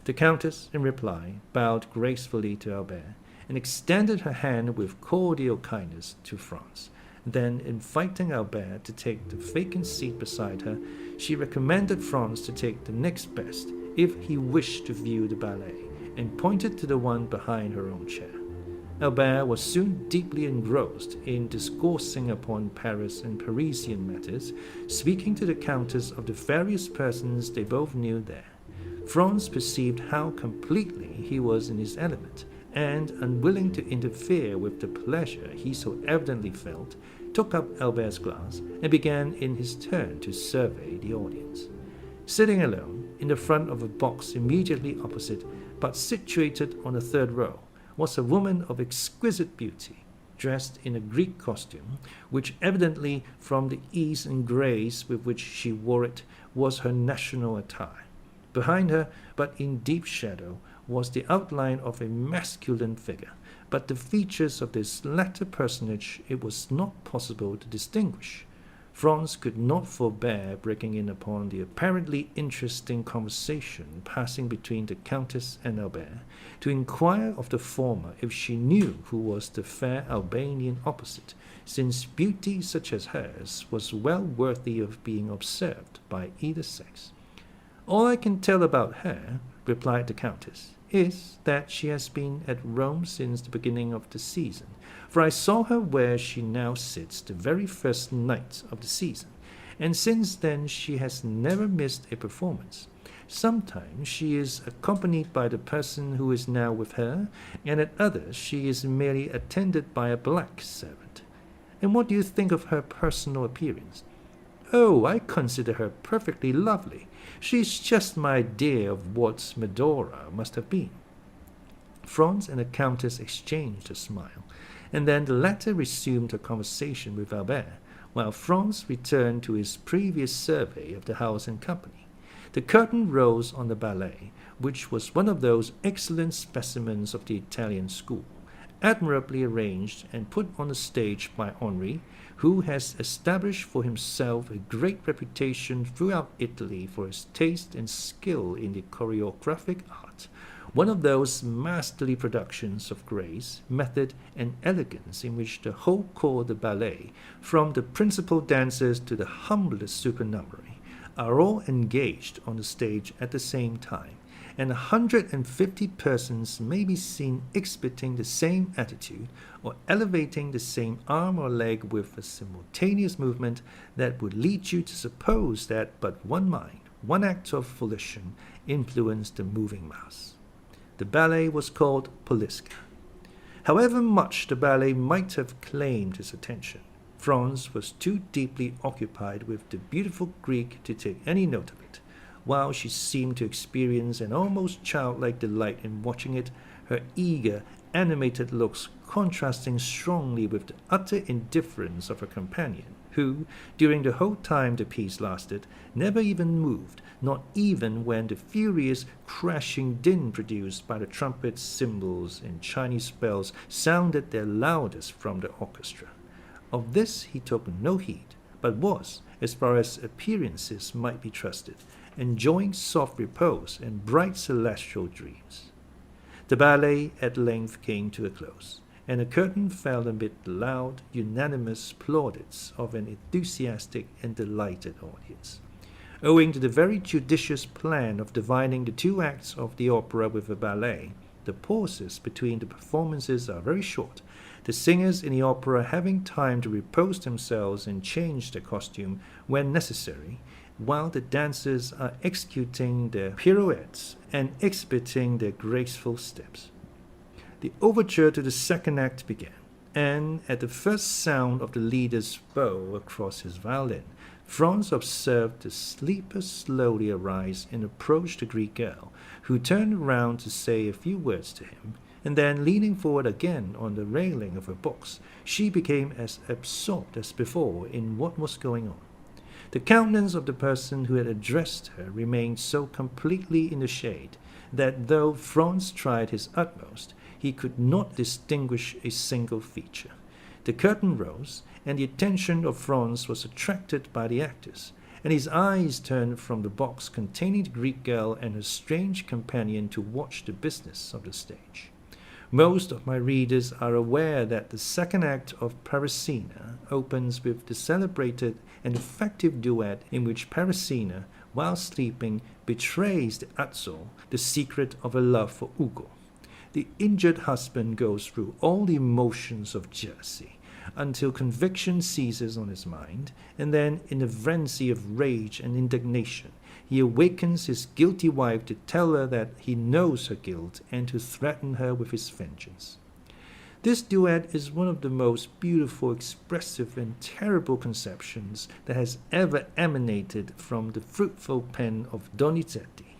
The Countess, in reply, bowed gracefully to Albert, and extended her hand with cordial kindness to Franz. Then, inviting Albert to take the vacant seat beside her, she recommended Franz to take the next best if he wished to view the ballet, and pointed to the one behind her own chair. Albert was soon deeply engrossed in discoursing upon Paris and Parisian matters, speaking to the Countess of the various persons they both knew there. Franz perceived how completely he was in his element, and, unwilling to interfere with the pleasure he so evidently felt, took up Albert's glass and began in his turn to survey the audience. Sitting alone in the front of a box immediately opposite, but situated on the third row, was a woman of exquisite beauty, dressed in a Greek costume, which evidently, from the ease and grace with which she wore it, was her national attire. Behind her, but in deep shadow, was the outline of a masculine figure, but the features of this latter personage it was not possible to distinguish. Franz could not forbear breaking in upon the apparently interesting conversation passing between the Countess and Albert, to inquire of the former if she knew who was the fair Albanian opposite, since beauty such as hers was well worthy of being observed by either sex. "All I can tell about her," replied the Countess, "is that she has been at Rome since the beginning of the season, for I saw her where she now sits the very first night of the season, and since then she has never missed a performance. Sometimes she is accompanied by the person who is now with her, and at others she is merely attended by a black servant. And what do you think of her personal appearance?" "Oh, I consider her perfectly lovely. She's just my idea of what Medora must have been." Franz and the Countess exchanged a smile, and then the latter resumed her conversation with Albert, while Franz returned to his previous survey of the house and company. The curtain rose on the ballet, which was one of those excellent specimens of the Italian school, admirably arranged and put on the stage by Henri, who has established for himself a great reputation throughout Italy for his taste and skill in the choreographic art, one of those masterly productions of grace, method, and elegance in which the whole corps de ballet, from the principal dancers to the humblest supernumerary, are all engaged on the stage at the same time, and 150 persons may be seen exhibiting the same attitude or elevating the same arm or leg with a simultaneous movement that would lead you to suppose that but one mind, one act of volition, influenced the moving mass. The ballet was called Polska. However much the ballet might have claimed his attention, Franz was too deeply occupied with the beautiful Greek to take any note of it. While she seemed to experience an almost childlike delight in watching it, her eager, animated looks contrasting strongly with the utter indifference of her companion, who, during the whole time the piece lasted, never even moved, not even when the furious, crashing din produced by the trumpets, cymbals, and Chinese bells sounded their loudest from the orchestra. Of this he took no heed, but was, as far as appearances might be trusted, enjoying soft repose and bright celestial dreams. The ballet at length came to a close, and the curtain fell amid the loud, unanimous plaudits of an enthusiastic and delighted audience. Owing to the very judicious plan of dividing the two acts of the opera with a ballet, the pauses between the performances are very short, the singers in the opera having time to repose themselves and change their costume when necessary, while the dancers are executing their pirouettes and exhibiting their graceful steps. The overture to the second act began, and at the first sound of the leader's bow across his violin, Franz observed the sleeper slowly arise and approach the Greek girl, who turned round to say a few words to him, and then, leaning forward again on the railing of her box, she became as absorbed as before in what was going on. The countenance of the person who had addressed her remained so completely in the shade that though Franz tried his utmost, he could not distinguish a single feature. The curtain rose, and the attention of Franz was attracted by the actors, and his eyes turned from the box containing the Greek girl and her strange companion to watch the business of the stage. Most of my readers are aware that the second act of Parisina opens with the celebrated and effective duet in which Parisina, while sleeping, betrays the Azzo the secret of her love for Ugo. The injured husband goes through all the emotions of jealousy until conviction seizes on his mind, and then, in a frenzy of rage and indignation, he awakens his guilty wife to tell her that he knows her guilt and to threaten her with his vengeance. This duet is one of the most beautiful, expressive, and terrible conceptions that has ever emanated from the fruitful pen of Donizetti.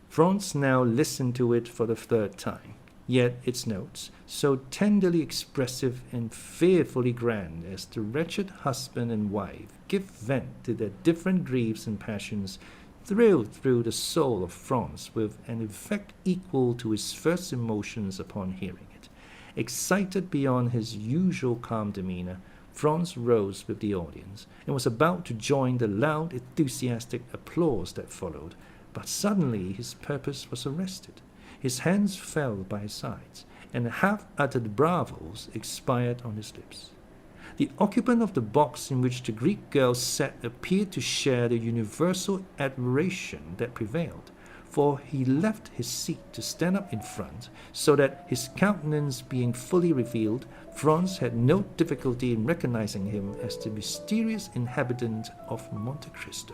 Franz now listened to it for the third time, yet its notes, so tenderly expressive and fearfully grand as the wretched husband and wife give vent to their different griefs and passions, thrilled through the soul of Franz with an effect equal to his first emotions upon hearing it. Excited beyond his usual calm demeanor, Franz rose with the audience and was about to join the loud, enthusiastic applause that followed, but suddenly his purpose was arrested. His hands fell by his sides, and half-uttered bravos expired on his lips. The occupant of the box in which the Greek girl sat appeared to share the universal admiration that prevailed, for he left his seat to stand up in front, so that, his countenance being fully revealed, Franz had no difficulty in recognizing him as the mysterious inhabitant of Monte Cristo,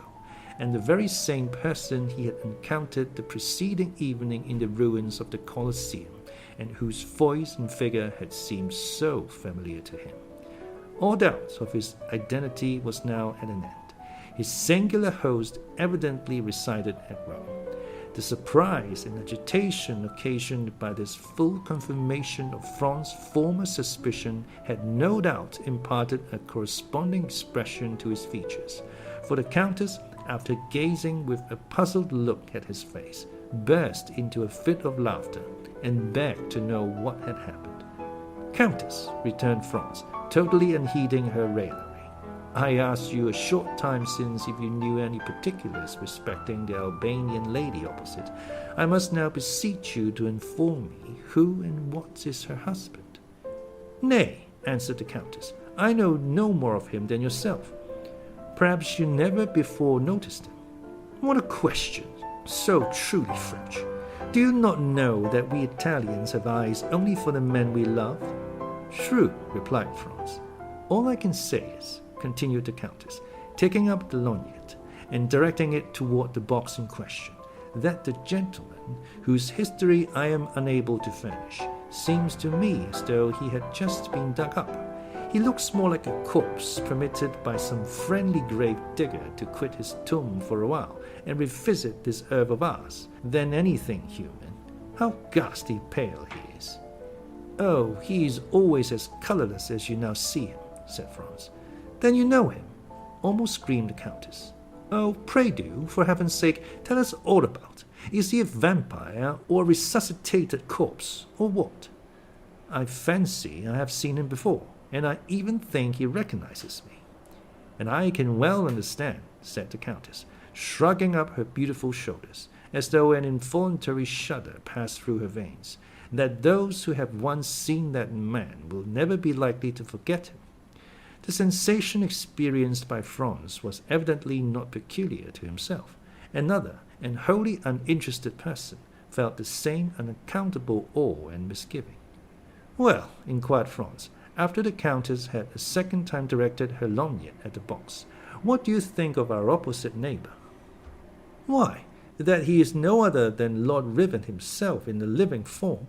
and the very same person he had encountered the preceding evening in the ruins of the Colosseum, and whose voice and figure had seemed so familiar to him. All doubt of his identity was now at an end. His singular host evidently resided at Rome. The surprise and agitation occasioned by this full confirmation of Franz's former suspicion had no doubt imparted a corresponding expression to his features, for the Countess, after gazing with a puzzled look at his face, burst into a fit of laughter and begged to know what had happened. "Countess," returned Franz, totally unheeding her raillery, "I asked you a short time since if you knew any particulars respecting the Albanian lady opposite. I must now beseech you to inform me who and what is her husband." "Nay," answered the Countess, "I know no more of him than yourself." "Perhaps you never before noticed him." "What a question! So truly French. Do you not know that we Italians have eyes only for the men we love?" "True," replied Franz. "All I can say is," continued the Countess, taking up the lorgnette and directing it toward the box in question, "that the gentleman, whose history I am unable to furnish, seems to me as though he had just been dug up. He looks more like a corpse permitted by some friendly grave digger to quit his tomb for a while and revisit this earth of ours than anything human. How ghastly pale he is!" "Oh, he is always as colorless as you now see him," said Franz. "Then you know him?" almost screamed the Countess. "Oh, pray do, for heaven's sake, tell us all about it. Is he a vampire or a resuscitated corpse, or what?" "I fancy I have seen him before, and I even think he recognizes me." "And I can well understand," said the Countess, shrugging up her beautiful shoulders, as though an involuntary shudder passed through her veins, "that those who have once seen that man will never be likely to forget him." The sensation experienced by Franz was evidently not peculiar to himself. Another, and wholly uninterested person, felt the same unaccountable awe and misgiving. "Well," inquired Franz, after the Countess had a second time directed her lorgnette at the box, "what do you think of our opposite neighbor?" "Why, that he is no other than Lord Ruthven himself in the living form."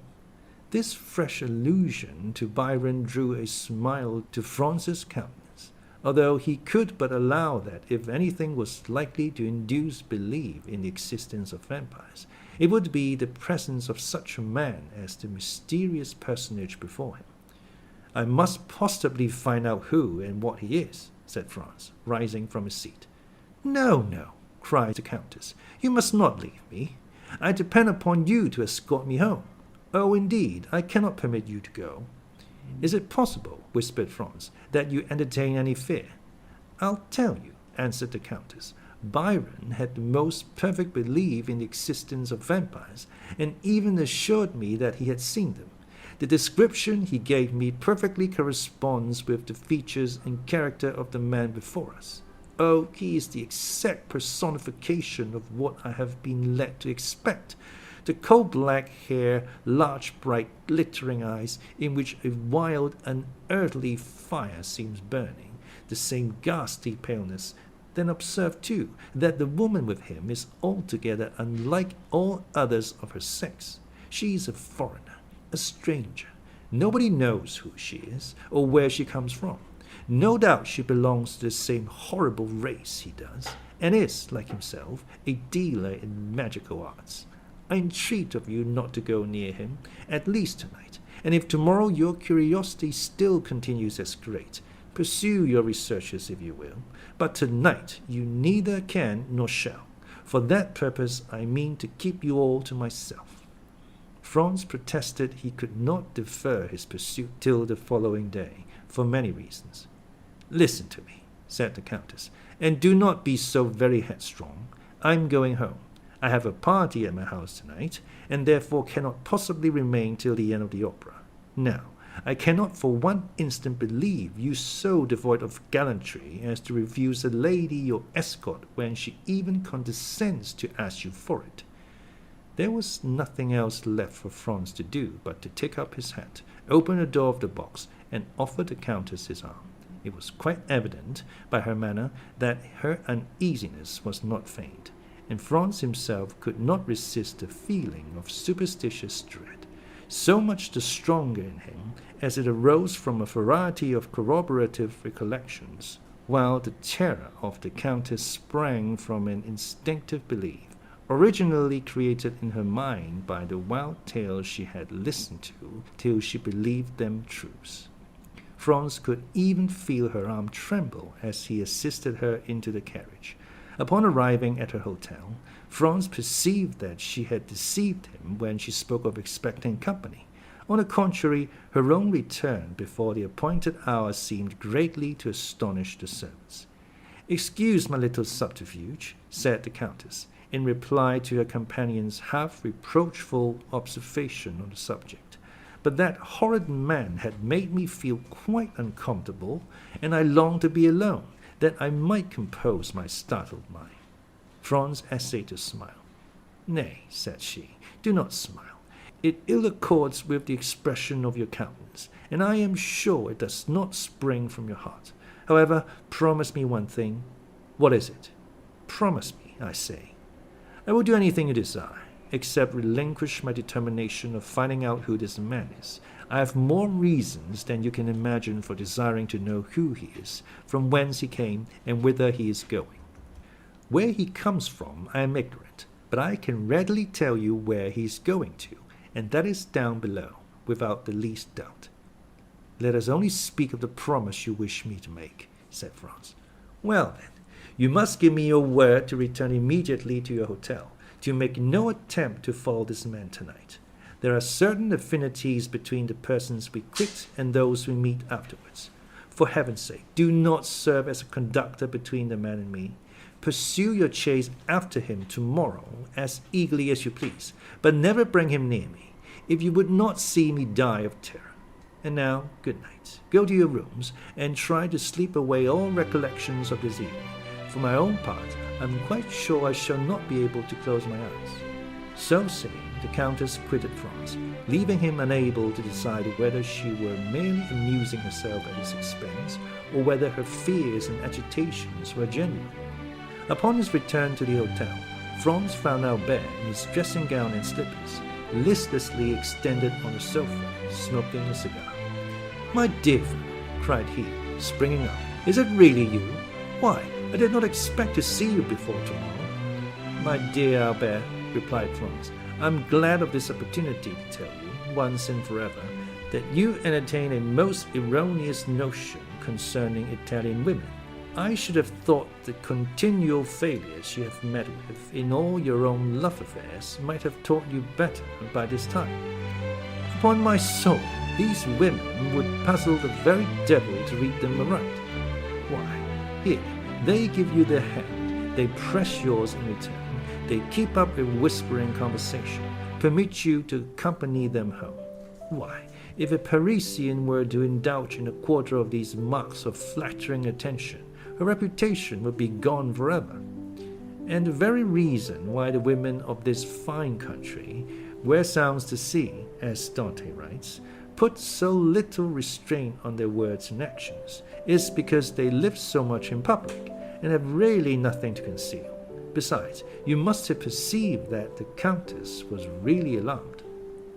This fresh allusion to Byron drew a smile to Franz's countenance, although he could but allow that if anything was likely to induce belief in the existence of vampires, it would be the presence of such a man as the mysterious personage before him. "I must positively find out who and what he is," said Franz, rising from his seat. "No, no," cried the Countess, "you must not leave me. I depend upon you to escort me home. Oh, indeed, I cannot permit you to go." "Is it possible," whispered Franz, "that you entertain any fear?" "I'll tell you," answered the Countess. "Byron had the most perfect belief in the existence of vampires, and even assured me that he had seen them. The description he gave me perfectly corresponds with the features and character of the man before us. Oh, he is the exact personification of what I have been led to expect. The coal-black hair, large, bright, glittering eyes, in which a wild, unearthly fire seems burning, the same ghastly paleness. Then observe, too, that the woman with him is altogether unlike all others of her sex. She is a foreigner, a stranger. Nobody knows who she is or where she comes from. No doubt she belongs to the same horrible race he does, and is, like himself, a dealer in magical arts. I entreat of you not to go near him, at least tonight, and if tomorrow your curiosity still continues as great, pursue your researches if you will, but tonight you neither can nor shall. For that purpose I mean to keep you all to myself. Franz protested he could not defer his pursuit till the following day, for many reasons. Listen to me, said the Countess, and do not be so very headstrong. I'm going home. I have a party at my house tonight, and therefore cannot possibly remain till the end of the opera. Now, I cannot for one instant believe you so devoid of gallantry as to refuse a lady your escort when she even condescends to ask you for it. There was nothing else left for Franz to do but to take up his hat, open the door of the box, and offer the Countess his arm. It was quite evident by her manner that her uneasiness was not feigned, and Franz himself could not resist a feeling of superstitious dread, so much the stronger in him as it arose from a variety of corroborative recollections, while the terror of the Countess sprang from an instinctive belief, originally created in her mind by the wild tales she had listened to till she believed them truths. Franz could even feel her arm tremble as he assisted her into the carriage. Upon arriving at her hotel, Franz perceived that she had deceived him when she spoke of expecting company. On the contrary, her own return before the appointed hour seemed greatly to astonish the servants. "Excuse my little subterfuge," said the Countess, in reply to her companion's half-reproachful observation on the subject. "But that horrid man had made me feel quite uncomfortable, and I longed to be alone, that I might compose my startled mind." Franz essayed to smile. "Nay," said she, "do not smile. It ill accords with the expression of your countenance, and I am sure it does not spring from your heart. However, promise me one thing." "What is it?" "Promise me, I say." "I will do anything you desire, except relinquish my determination of finding out who this man is. I have more reasons than you can imagine for desiring to know who he is, from whence he came, and whither he is going. Where he comes from I am ignorant, but I can readily tell you where he is going to, and that is down below, without the least doubt." "Let us only speak of the promise you wish me to make," said Franz. "Well, then, you must give me your word to return immediately to your hotel, to make no attempt to follow this man tonight. There are certain affinities between the persons we quit and those we meet afterwards. For heaven's sake, do not serve as a conductor between the man and me. Pursue your chase after him tomorrow as eagerly as you please, but never bring him near me, if you would not see me die of terror. And now, good night. Go to your rooms, and try to sleep away all recollections of this evening. For my own part, I am quite sure I shall not be able to close my eyes." So saying, the Countess quitted Franz, leaving him unable to decide whether she were merely amusing herself at his expense, or whether her fears and agitations were genuine. Upon his return to the hotel, Franz found Albert in his dressing gown and slippers, listlessly extended on the sofa, smoking a cigar. "My dear fellow," cried he, springing up, "is it really you? Why, I did not expect to see you before tomorrow." "My dear Albert," replied Franz, "I am glad of this opportunity to tell you, once and forever, that you entertain a most erroneous notion concerning Italian women. I should have thought the continual failures you have met with in all your own love affairs might have taught you better by this time. Upon my soul, these women would puzzle the very devil to read them aright. Why, here, they give you their hand, they press yours in return, they keep up a whispering conversation, permit you to accompany them home. Why, if a Parisian were to indulge in a quarter of these marks of flattering attention, her reputation would be gone forever. And the very reason why the women of this fine country, where sounds to see, as Dante writes, put so little restraint on their words and actions, is because they live so much in public and have really nothing to conceal. Besides, you must have perceived that the Countess was really alarmed.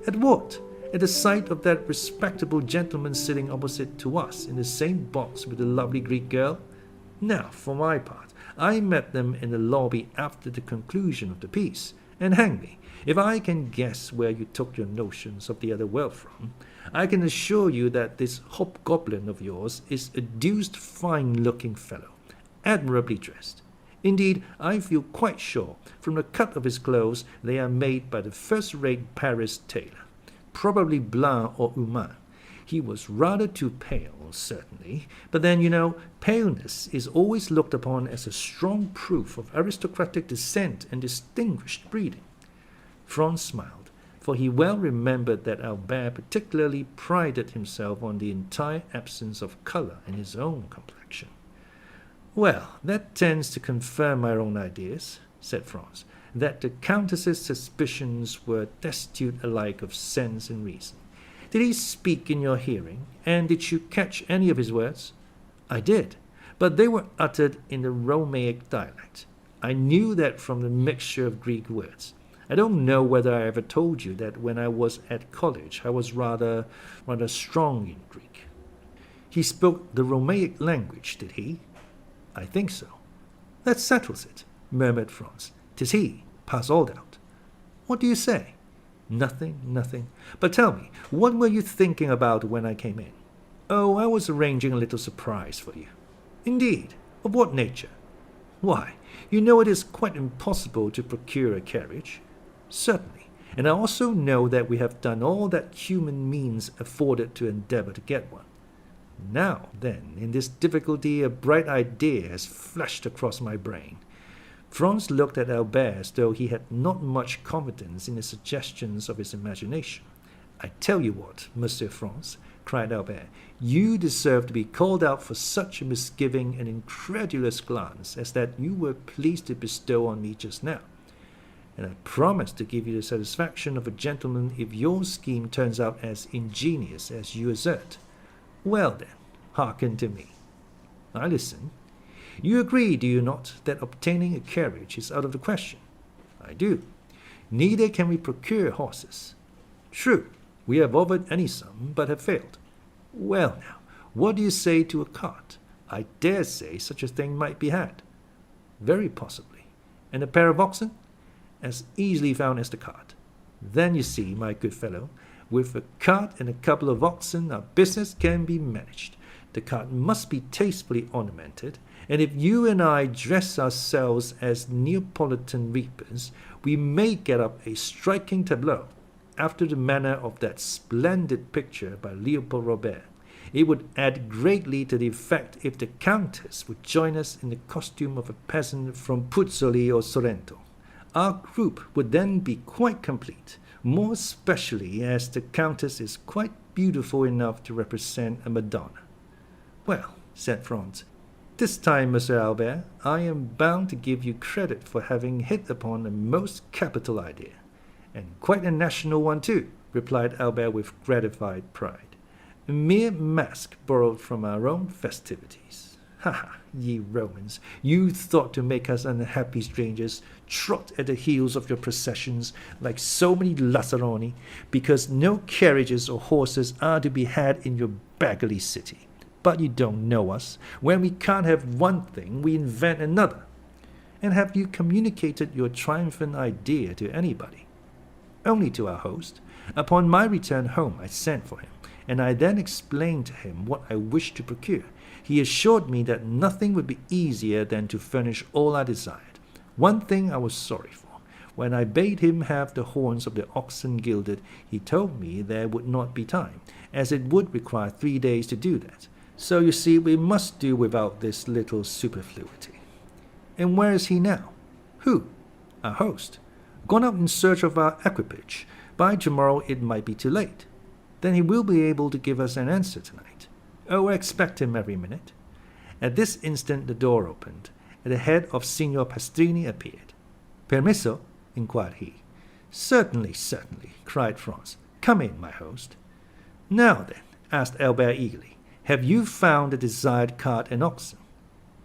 At what? At the sight of that respectable gentleman sitting opposite to us in the same box with the lovely Greek girl? Now, for my part, I met them in the lobby after the conclusion of the piece, and hang me, if I can guess where you took your notions of the other world from, I can assure you that this hobgoblin of yours is a deuced fine-looking fellow, admirably dressed. Indeed, I feel quite sure, from the cut of his clothes, they are made by the first-rate Paris tailor, probably Blanc or Humain. He was rather too pale, certainly, but then, you know, paleness is always looked upon as a strong proof of aristocratic descent and distinguished breeding. Franz smiled, for he well remembered that Albert particularly prided himself on the entire absence of color in his own complexion. "Well, that tends to confirm my own ideas," said Franz, "that the Countess's suspicions were destitute alike of sense and reason. Did he speak in your hearing, and did you catch any of his words?" "I did, but they were uttered in the Romaic dialect. I knew that from the mixture of Greek words. I don't know whether I ever told you that when I was at college I was rather strong in Greek." "He spoke the Romaic language, did he?" "I think so." "That settles it," murmured Franz. "'Tis he, past all doubt." "What do you say?" Nothing. But tell me, what were you thinking about when I came in?" "Oh, I was arranging a little surprise for you." "Indeed? Of what nature?" "Why, you know it is quite impossible to procure a carriage." "Certainly, and I also know that we have done all that human means afforded to endeavor to get one. Now, then, in this difficulty a bright idea has flashed across my brain." Franz looked at Albert as though he had not much confidence in the suggestions of his imagination. "I tell you what, Monsieur Franz," cried Albert, "you deserve to be called out for such a misgiving and incredulous glance as that you were pleased to bestow on me just now. And I promise to give you the satisfaction of a gentleman if your scheme turns out as ingenious as you assert. Well then, hearken to me." "I listen." "You agree, do you not, that obtaining a carriage is out of the question?" "I do." "Neither can we procure horses." "True. We have offered any sum, but have failed." "Well now, what do you say to a cart? I dare say such a thing might be had." "Very possibly." "And a pair of oxen?" "As easily found as the cart." "Then you see, my good fellow, with a cart and a couple of oxen our business can be managed. The cart must be tastefully ornamented, and if you and I dress ourselves as Neapolitan reapers, we may get up a striking tableau, after the manner of that splendid picture by Leopold Robert. It would add greatly to the effect if the Countess would join us in the costume of a peasant from Puzzoli or Sorrento. Our group would then be quite complete, more especially as the Countess is quite beautiful enough to represent a Madonna." "Well," said Franz, "this time, Monsieur Albert, I am bound to give you credit for having hit upon a most capital idea." "And quite a national one, too," replied Albert with gratified pride. "A mere mask borrowed from our own festivities. Ha! Ye Romans, you thought to make us unhappy strangers trot at the heels of your processions like so many lazzaroni, because no carriages or horses are to be had in your beggarly city. But you don't know us. When we can't have one thing, we invent another." "And have you communicated your triumphant idea to anybody?" "Only to our host. Upon my return home I sent for him, and I then explained to him what I wished to procure. He assured me that nothing would be easier than to furnish all I desired. One thing I was sorry for. When I bade him have the horns of the oxen gilded, he told me there would not be time, as it would require 3 days to do that. So you see, we must do without this little superfluity." "And where is he now?" "Who?" "Our host. Gone out in search of our equipage. By tomorrow it might be too late." Then he will be able to give us an answer tonight. Oh, I expect him every minute." At this instant the door opened, and the head of Signor Pastrini appeared. "Permesso?" inquired he. "Certainly, certainly," cried Franz. "Come in, my host." "Now then," asked Albert eagerly, "have you found the desired cart and oxen?"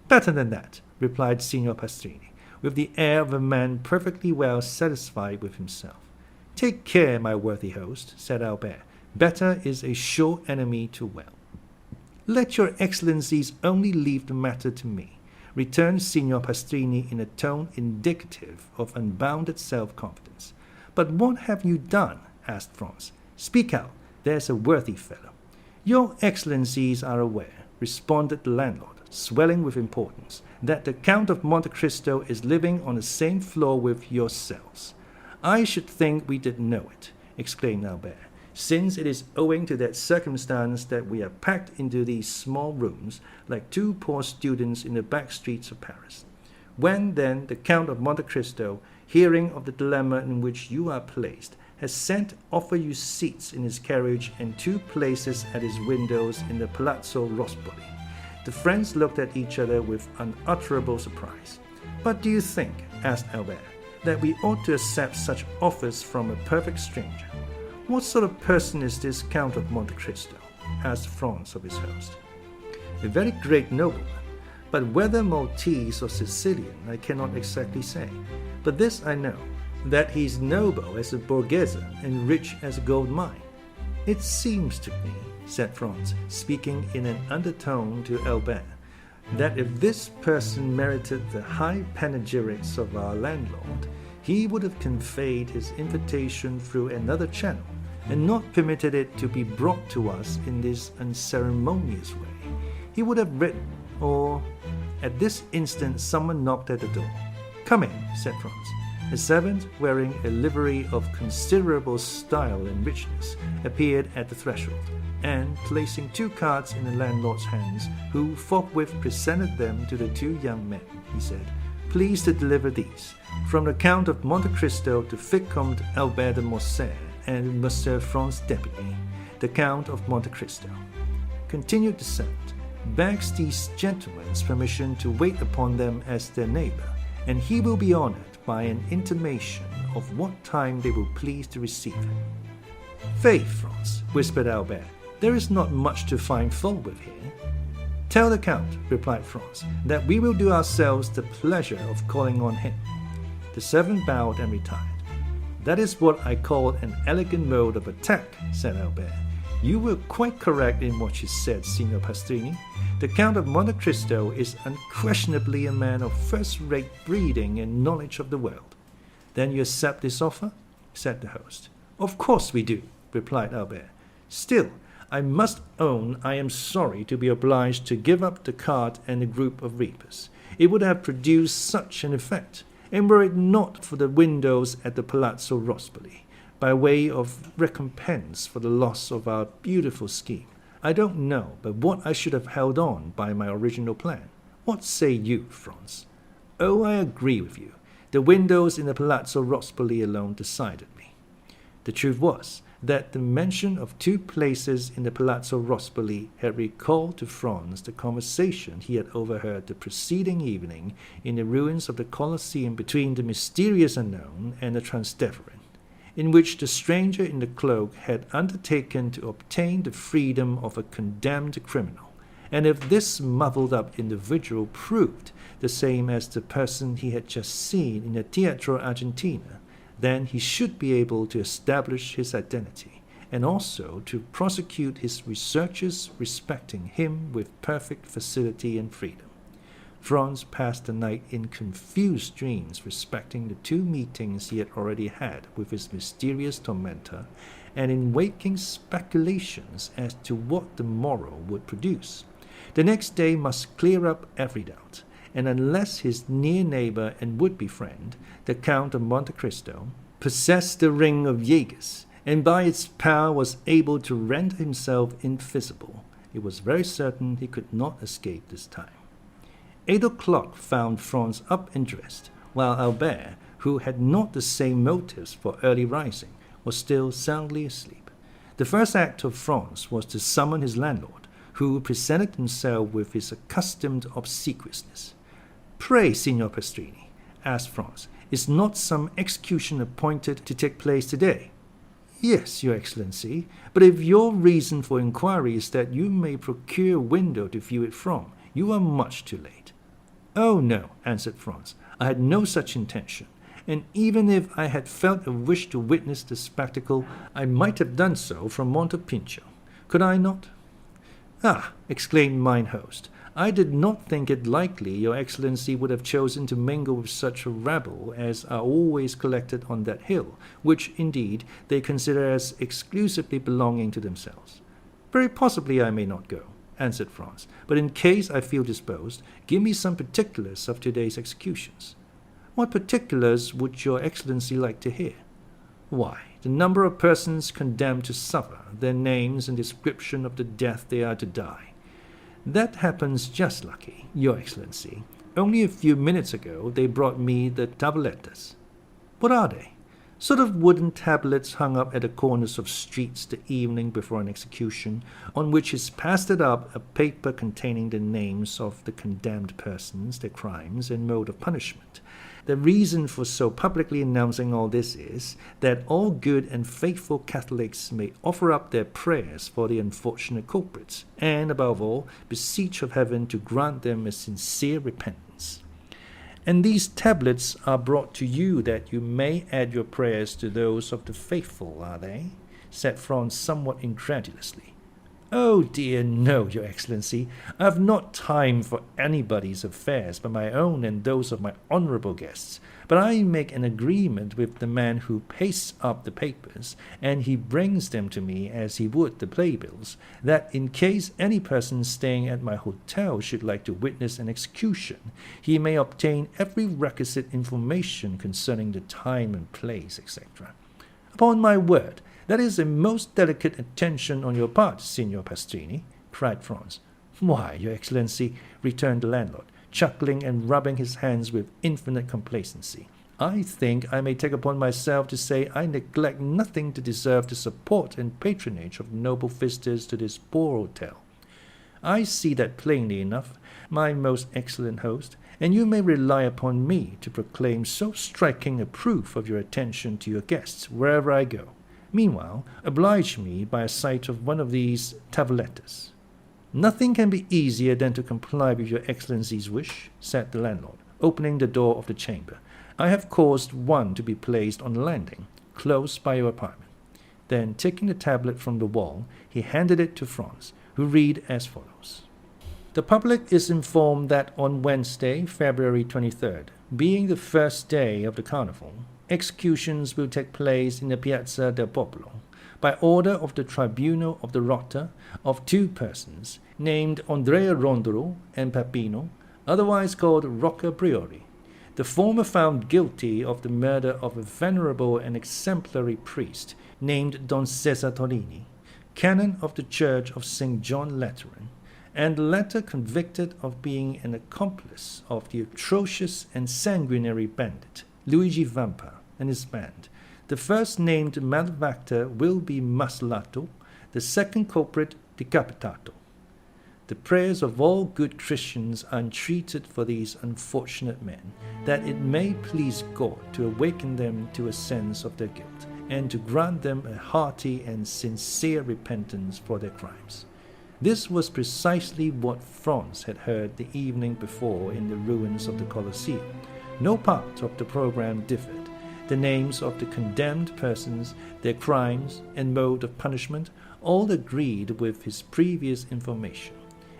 "Better than that," replied Signor Pastrini, with the air of a man perfectly well satisfied with himself. "Take care, my worthy host," said Albert. "Better is a sure enemy to well." "Let your excellencies only leave the matter to me," returned Signor Pastrini in a tone indicative of unbounded self-confidence. "But what have you done?" asked Franz. "Speak out, there's a worthy fellow." "Your excellencies are aware," responded the landlord, swelling with importance, "that the Count of Monte Cristo is living on the same floor with yourselves." "I should think we did know it," exclaimed Albert, "since it is owing to that circumstance that we are packed into these small rooms like two poor students in the back streets of Paris. When, then, the Count of Monte Cristo, hearing of the dilemma in which you are placed, has sent to offer you seats in his carriage and 2 places at his windows in the Palazzo Rospoli." The friends looked at each other with unutterable surprise. "But do you think," asked Albert, "that we ought to accept such offers from a perfect stranger?" "What sort of person is this Count of Monte Cristo?" asked Franz of his host. "A very great nobleman, but whether Maltese or Sicilian I cannot exactly say. But this I know, that he is noble as a Borghese and rich as a gold mine." "It seems to me," said Franz, speaking in an undertone to Albert, "that if this person merited the high panegyrics of our landlord, he would have conveyed his invitation through another channel, and not permitted it to be brought to us in this unceremonious way. He would have written, or—" At this instant someone knocked at the door. "Come in," said Franz. A servant, wearing a livery of considerable style and richness, appeared at the threshold, and, placing 2 cards in the landlord's hands, who forthwith presented them to the 2 young men, he said, "Please to deliver these, from the Count of Monte Cristo to Vicomte Albert de Morcerf and Monsieur Franz Deputy, the Count of Monte Cristo." Continued the servant, "Begs these gentlemen's permission to wait upon them as their neighbor, and he will be honored by an intimation of what time they will please to receive him." "Faith, Franz," whispered Albert, "there is not much to find fault with here." "Tell the Count," replied Franz, "that we will do ourselves the pleasure of calling on him." The servant bowed and retired. "That is what I call an elegant mode of attack," said Albert. "You were quite correct in what you said, Signor Pastrini. The Count of Monte Cristo is unquestionably a man of first-rate breeding and knowledge of the world." "Then you accept this offer?" said the host. "Of course we do," replied Albert. "Still, I must own I am sorry to be obliged to give up the cart and the group of reapers. It would have produced such an effect, and were it not for the windows at the Palazzo Rospoli, by way of recompense for the loss of our beautiful scheme, I don't know but what I should have held on by my original plan. What say you, Franz?" "Oh, I agree with you. The windows in the Palazzo Rospoli alone decided me." The truth was that the mention of 2 places in the Palazzo Rospoli had recalled to Franz the conversation he had overheard the preceding evening in the ruins of the Colosseum between the mysterious unknown and the Transteverin, in which the stranger in the cloak had undertaken to obtain the freedom of a condemned criminal, and if this muffled-up individual proved the same as the person he had just seen in the Teatro Argentina, then he should be able to establish his identity, and also to prosecute his researches respecting him with perfect facility and freedom. Franz passed the night in confused dreams respecting the 2 meetings he had already had with his mysterious tormentor, and in waking speculations as to what the morrow would produce. The next day must clear up every doubt, and unless his near neighbor and would-be friend, the Count of Monte Cristo, possessed the ring of Jaeger's, and by its power was able to render himself invisible, it was very certain he could not escape this time. 8 o'clock found Franz up and dressed, while Albert, who had not the same motives for early rising, was still soundly asleep. The first act of Franz was to summon his landlord, who presented himself with his accustomed obsequiousness. "Pray, Signor Pastrini," asked Franz, "is not some execution appointed to take place today?" "Yes, Your Excellency, but if your reason for inquiry is that you may procure a window to view it from, you are much too late." "Oh, no," answered Franz, "I had no such intention, and even if I had felt a wish to witness the spectacle, I might have done so from Monte. Could I not?" "Ah," exclaimed mine host, "I did not think it likely Your Excellency would have chosen to mingle with such a rabble as are always collected on that hill, which, indeed, they consider as exclusively belonging to themselves." "Very possibly I may not go," answered Franz, "but in case I feel disposed, give me some particulars of today's executions." "What particulars would Your Excellency like to hear?" "Why, the number of persons condemned to suffer, their names and description of the death they are to die." "That happens just lucky, Your Excellency. Only a few minutes ago they brought me the tabletas." "What are they?" "Sort of wooden tablets hung up at the corners of streets the evening before an execution, on which is pasted up a paper containing the names of the condemned persons, their crimes, and mode of punishment. The reason for so publicly announcing all this is that all good and faithful Catholics may offer up their prayers for the unfortunate culprits, and, above all, beseech of heaven to grant them a sincere repentance." "And these tablets are brought to you that you may add your prayers to those of the faithful, are they?" said Franz somewhat incredulously. "Oh dear, no, Your Excellency. I have not time for anybody's affairs but my own and those of my honorable guests. But I make an agreement with the man who pastes up the papers, and he brings them to me as he would the playbills, that in case any person staying at my hotel should like to witness an execution, he may obtain every requisite information concerning the time and place, etc." "Upon my word, that is a most delicate attention on your part, Signor Pastrini," cried Franz. "Why, Your Excellency," returned the landlord, chuckling and rubbing his hands with infinite complacency, "I think I may take upon myself to say I neglect nothing to deserve the support and patronage of noble visitors to this poor hotel. I see that plainly enough, my most excellent host, and you may rely upon me to proclaim so striking a proof of your attention to your guests wherever I go. Meanwhile, oblige me by a sight of one of these tabletas." "Nothing can be easier than to comply with Your Excellency's wish," said the landlord, opening the door of the chamber. "I have caused one to be placed on the landing, close by your apartment." Then, taking the tablet from the wall, he handed it to Franz, who read as follows. "The public is informed that on Wednesday, February 23rd, being the first day of the carnival, executions will take place in the Piazza del Popolo, by order of the Tribunal of the Rota, of two persons, named Andrea Rondolo and Peppino, otherwise called Rocca Priori. The former found guilty of the murder of a venerable and exemplary priest, named Don Cesar Torini, canon of the Church of St. John Lateran, and the latter convicted of being an accomplice of the atrocious and sanguinary bandit, Luigi Vampa, and his band. The first named malefactor will be macellato, the second culprit decapitato. The prayers of all good Christians are entreated for these unfortunate men, that it may please God to awaken them to a sense of their guilt, and to grant them a hearty and sincere repentance for their crimes." This was precisely what Franz had heard the evening before in the ruins of the Colosseum. No part of the program differed. The names of the condemned persons, their crimes, and mode of punishment all agreed with his previous information.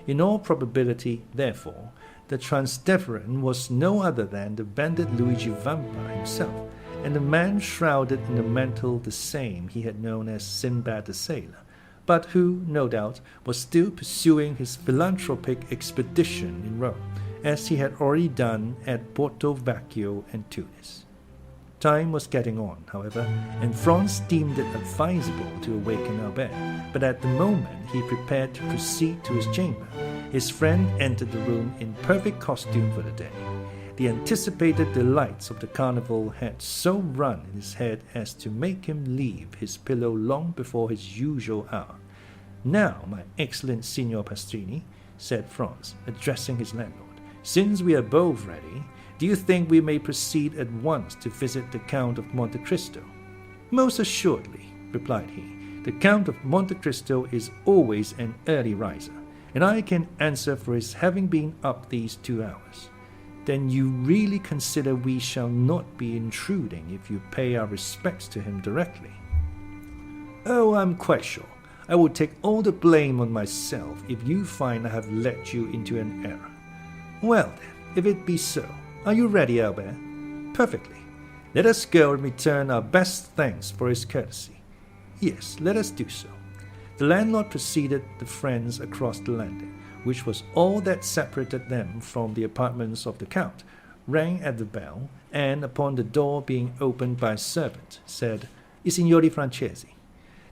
In all probability, therefore, the Transteverin was no other than the bandit Luigi Vampa himself, and the man shrouded in the mantle the same he had known as Sinbad the sailor, but who, no doubt, was still pursuing his philanthropic expedition in Rome, as he had already done at Porto Vecchio and Tunis. Time was getting on, however, and Franz deemed it advisable to awaken Albert, but at the moment he prepared to proceed to his chamber, his friend entered the room in perfect costume for the day. The anticipated delights of the carnival had so run in his head as to make him leave his pillow long before his usual hour. "Now, my excellent Signor Pastrini," said Franz, addressing his landlord, "since we are both ready, do you think we may proceed at once to visit the Count of Monte Cristo?" "Most assuredly," replied he. "The Count of Monte Cristo is always an early riser, and I can answer for his having been up these 2 hours. Then you really consider we shall not be intruding if you pay our respects to him directly?" "Oh, I'm quite sure. I will take all the blame on myself if you find I have led you into an error." "Well then, if it be so, are you ready, Albert?" "Perfectly. Let us go and return our best thanks for his courtesy." "Yes, let us do so." The landlord preceded the friends across the landing, which was all that separated them from the apartments of the Count, rang at the bell, and upon the door being opened by a servant, said, "I signori francesi."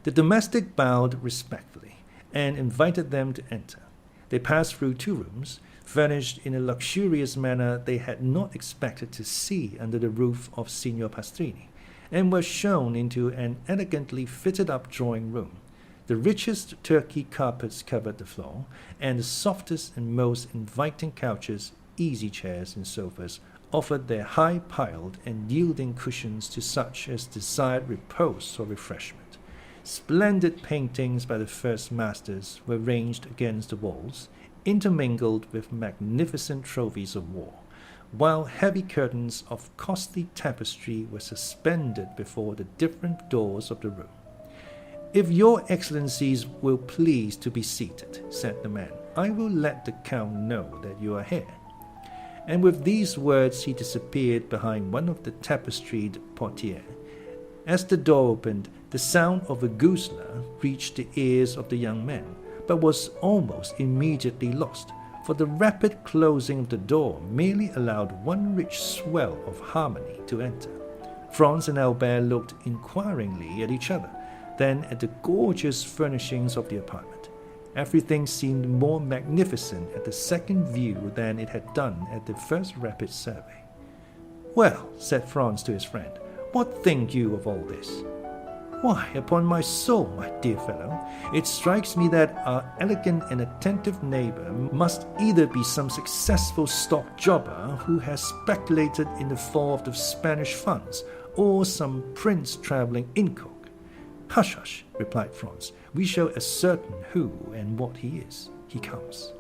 The domestic bowed respectfully, and invited them to enter. They passed through 2 rooms, furnished in a luxurious manner they had not expected to see under the roof of Signor Pastrini, and were shown into an elegantly fitted-up drawing-room. The richest Turkey carpets covered the floor, and the softest and most inviting couches, easy-chairs, and sofas offered their high-piled and yielding cushions to such as desired repose or refreshment. Splendid paintings by the first masters were ranged against the walls, intermingled with magnificent trophies of war, while heavy curtains of costly tapestry were suspended before the different doors of the room. "If your excellencies will please to be seated," said the man, "I will let the Count know that you are here." And with these words he disappeared behind one of the tapestried portières. As the door opened, the sound of a guzla reached the ears of the young men, but was almost immediately lost, for the rapid closing of the door merely allowed one rich swell of harmony to enter. Franz and Albert looked inquiringly at each other, then at the gorgeous furnishings of the apartment. Everything seemed more magnificent at the second view than it had done at the first rapid survey. "Well," said Franz to his friend, "what think you of all this?" "Why, upon my soul, my dear fellow, it strikes me that our elegant and attentive neighbor must either be some successful stock jobber who has speculated in the fall of the Spanish funds, or some prince traveling incog." "Hush, hush," replied Franz. "We shall ascertain who and what he is. He comes."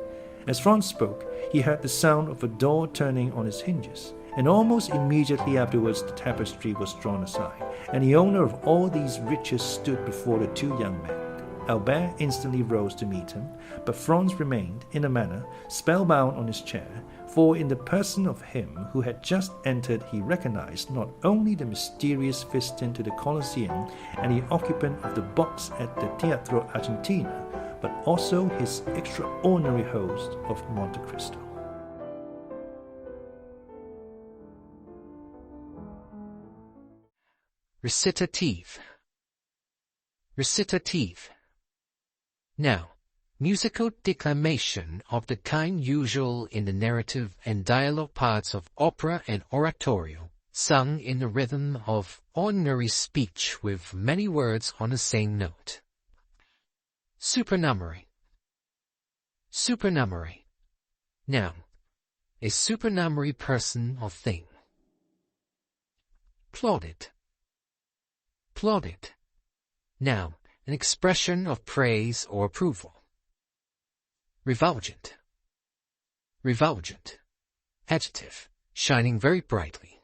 As Franz spoke, he heard the sound of a door turning on its hinges, and almost immediately afterwards the tapestry was drawn aside, and the owner of all these riches stood before the 2 young men. Albert instantly rose to meet him, but Franz remained, in a manner, spellbound on his chair, for in the person of him who had just entered he recognized not only the mysterious visitant to the Colosseum and the occupant of the box at the Teatro Argentina, but also his extraordinary host of Monte Cristo. Recitative. Recitative. Now, musical declamation of the kind usual in the narrative and dialogue parts of opera and oratorio, sung in the rhythm of ordinary speech with many words on the same note. Supernumerary. Supernumerary. Noun. A supernumerary person or thing. Plaudit. Plaudit. Noun. An expression of praise or approval. Refulgent. Refulgent. Adjective. Shining very brightly.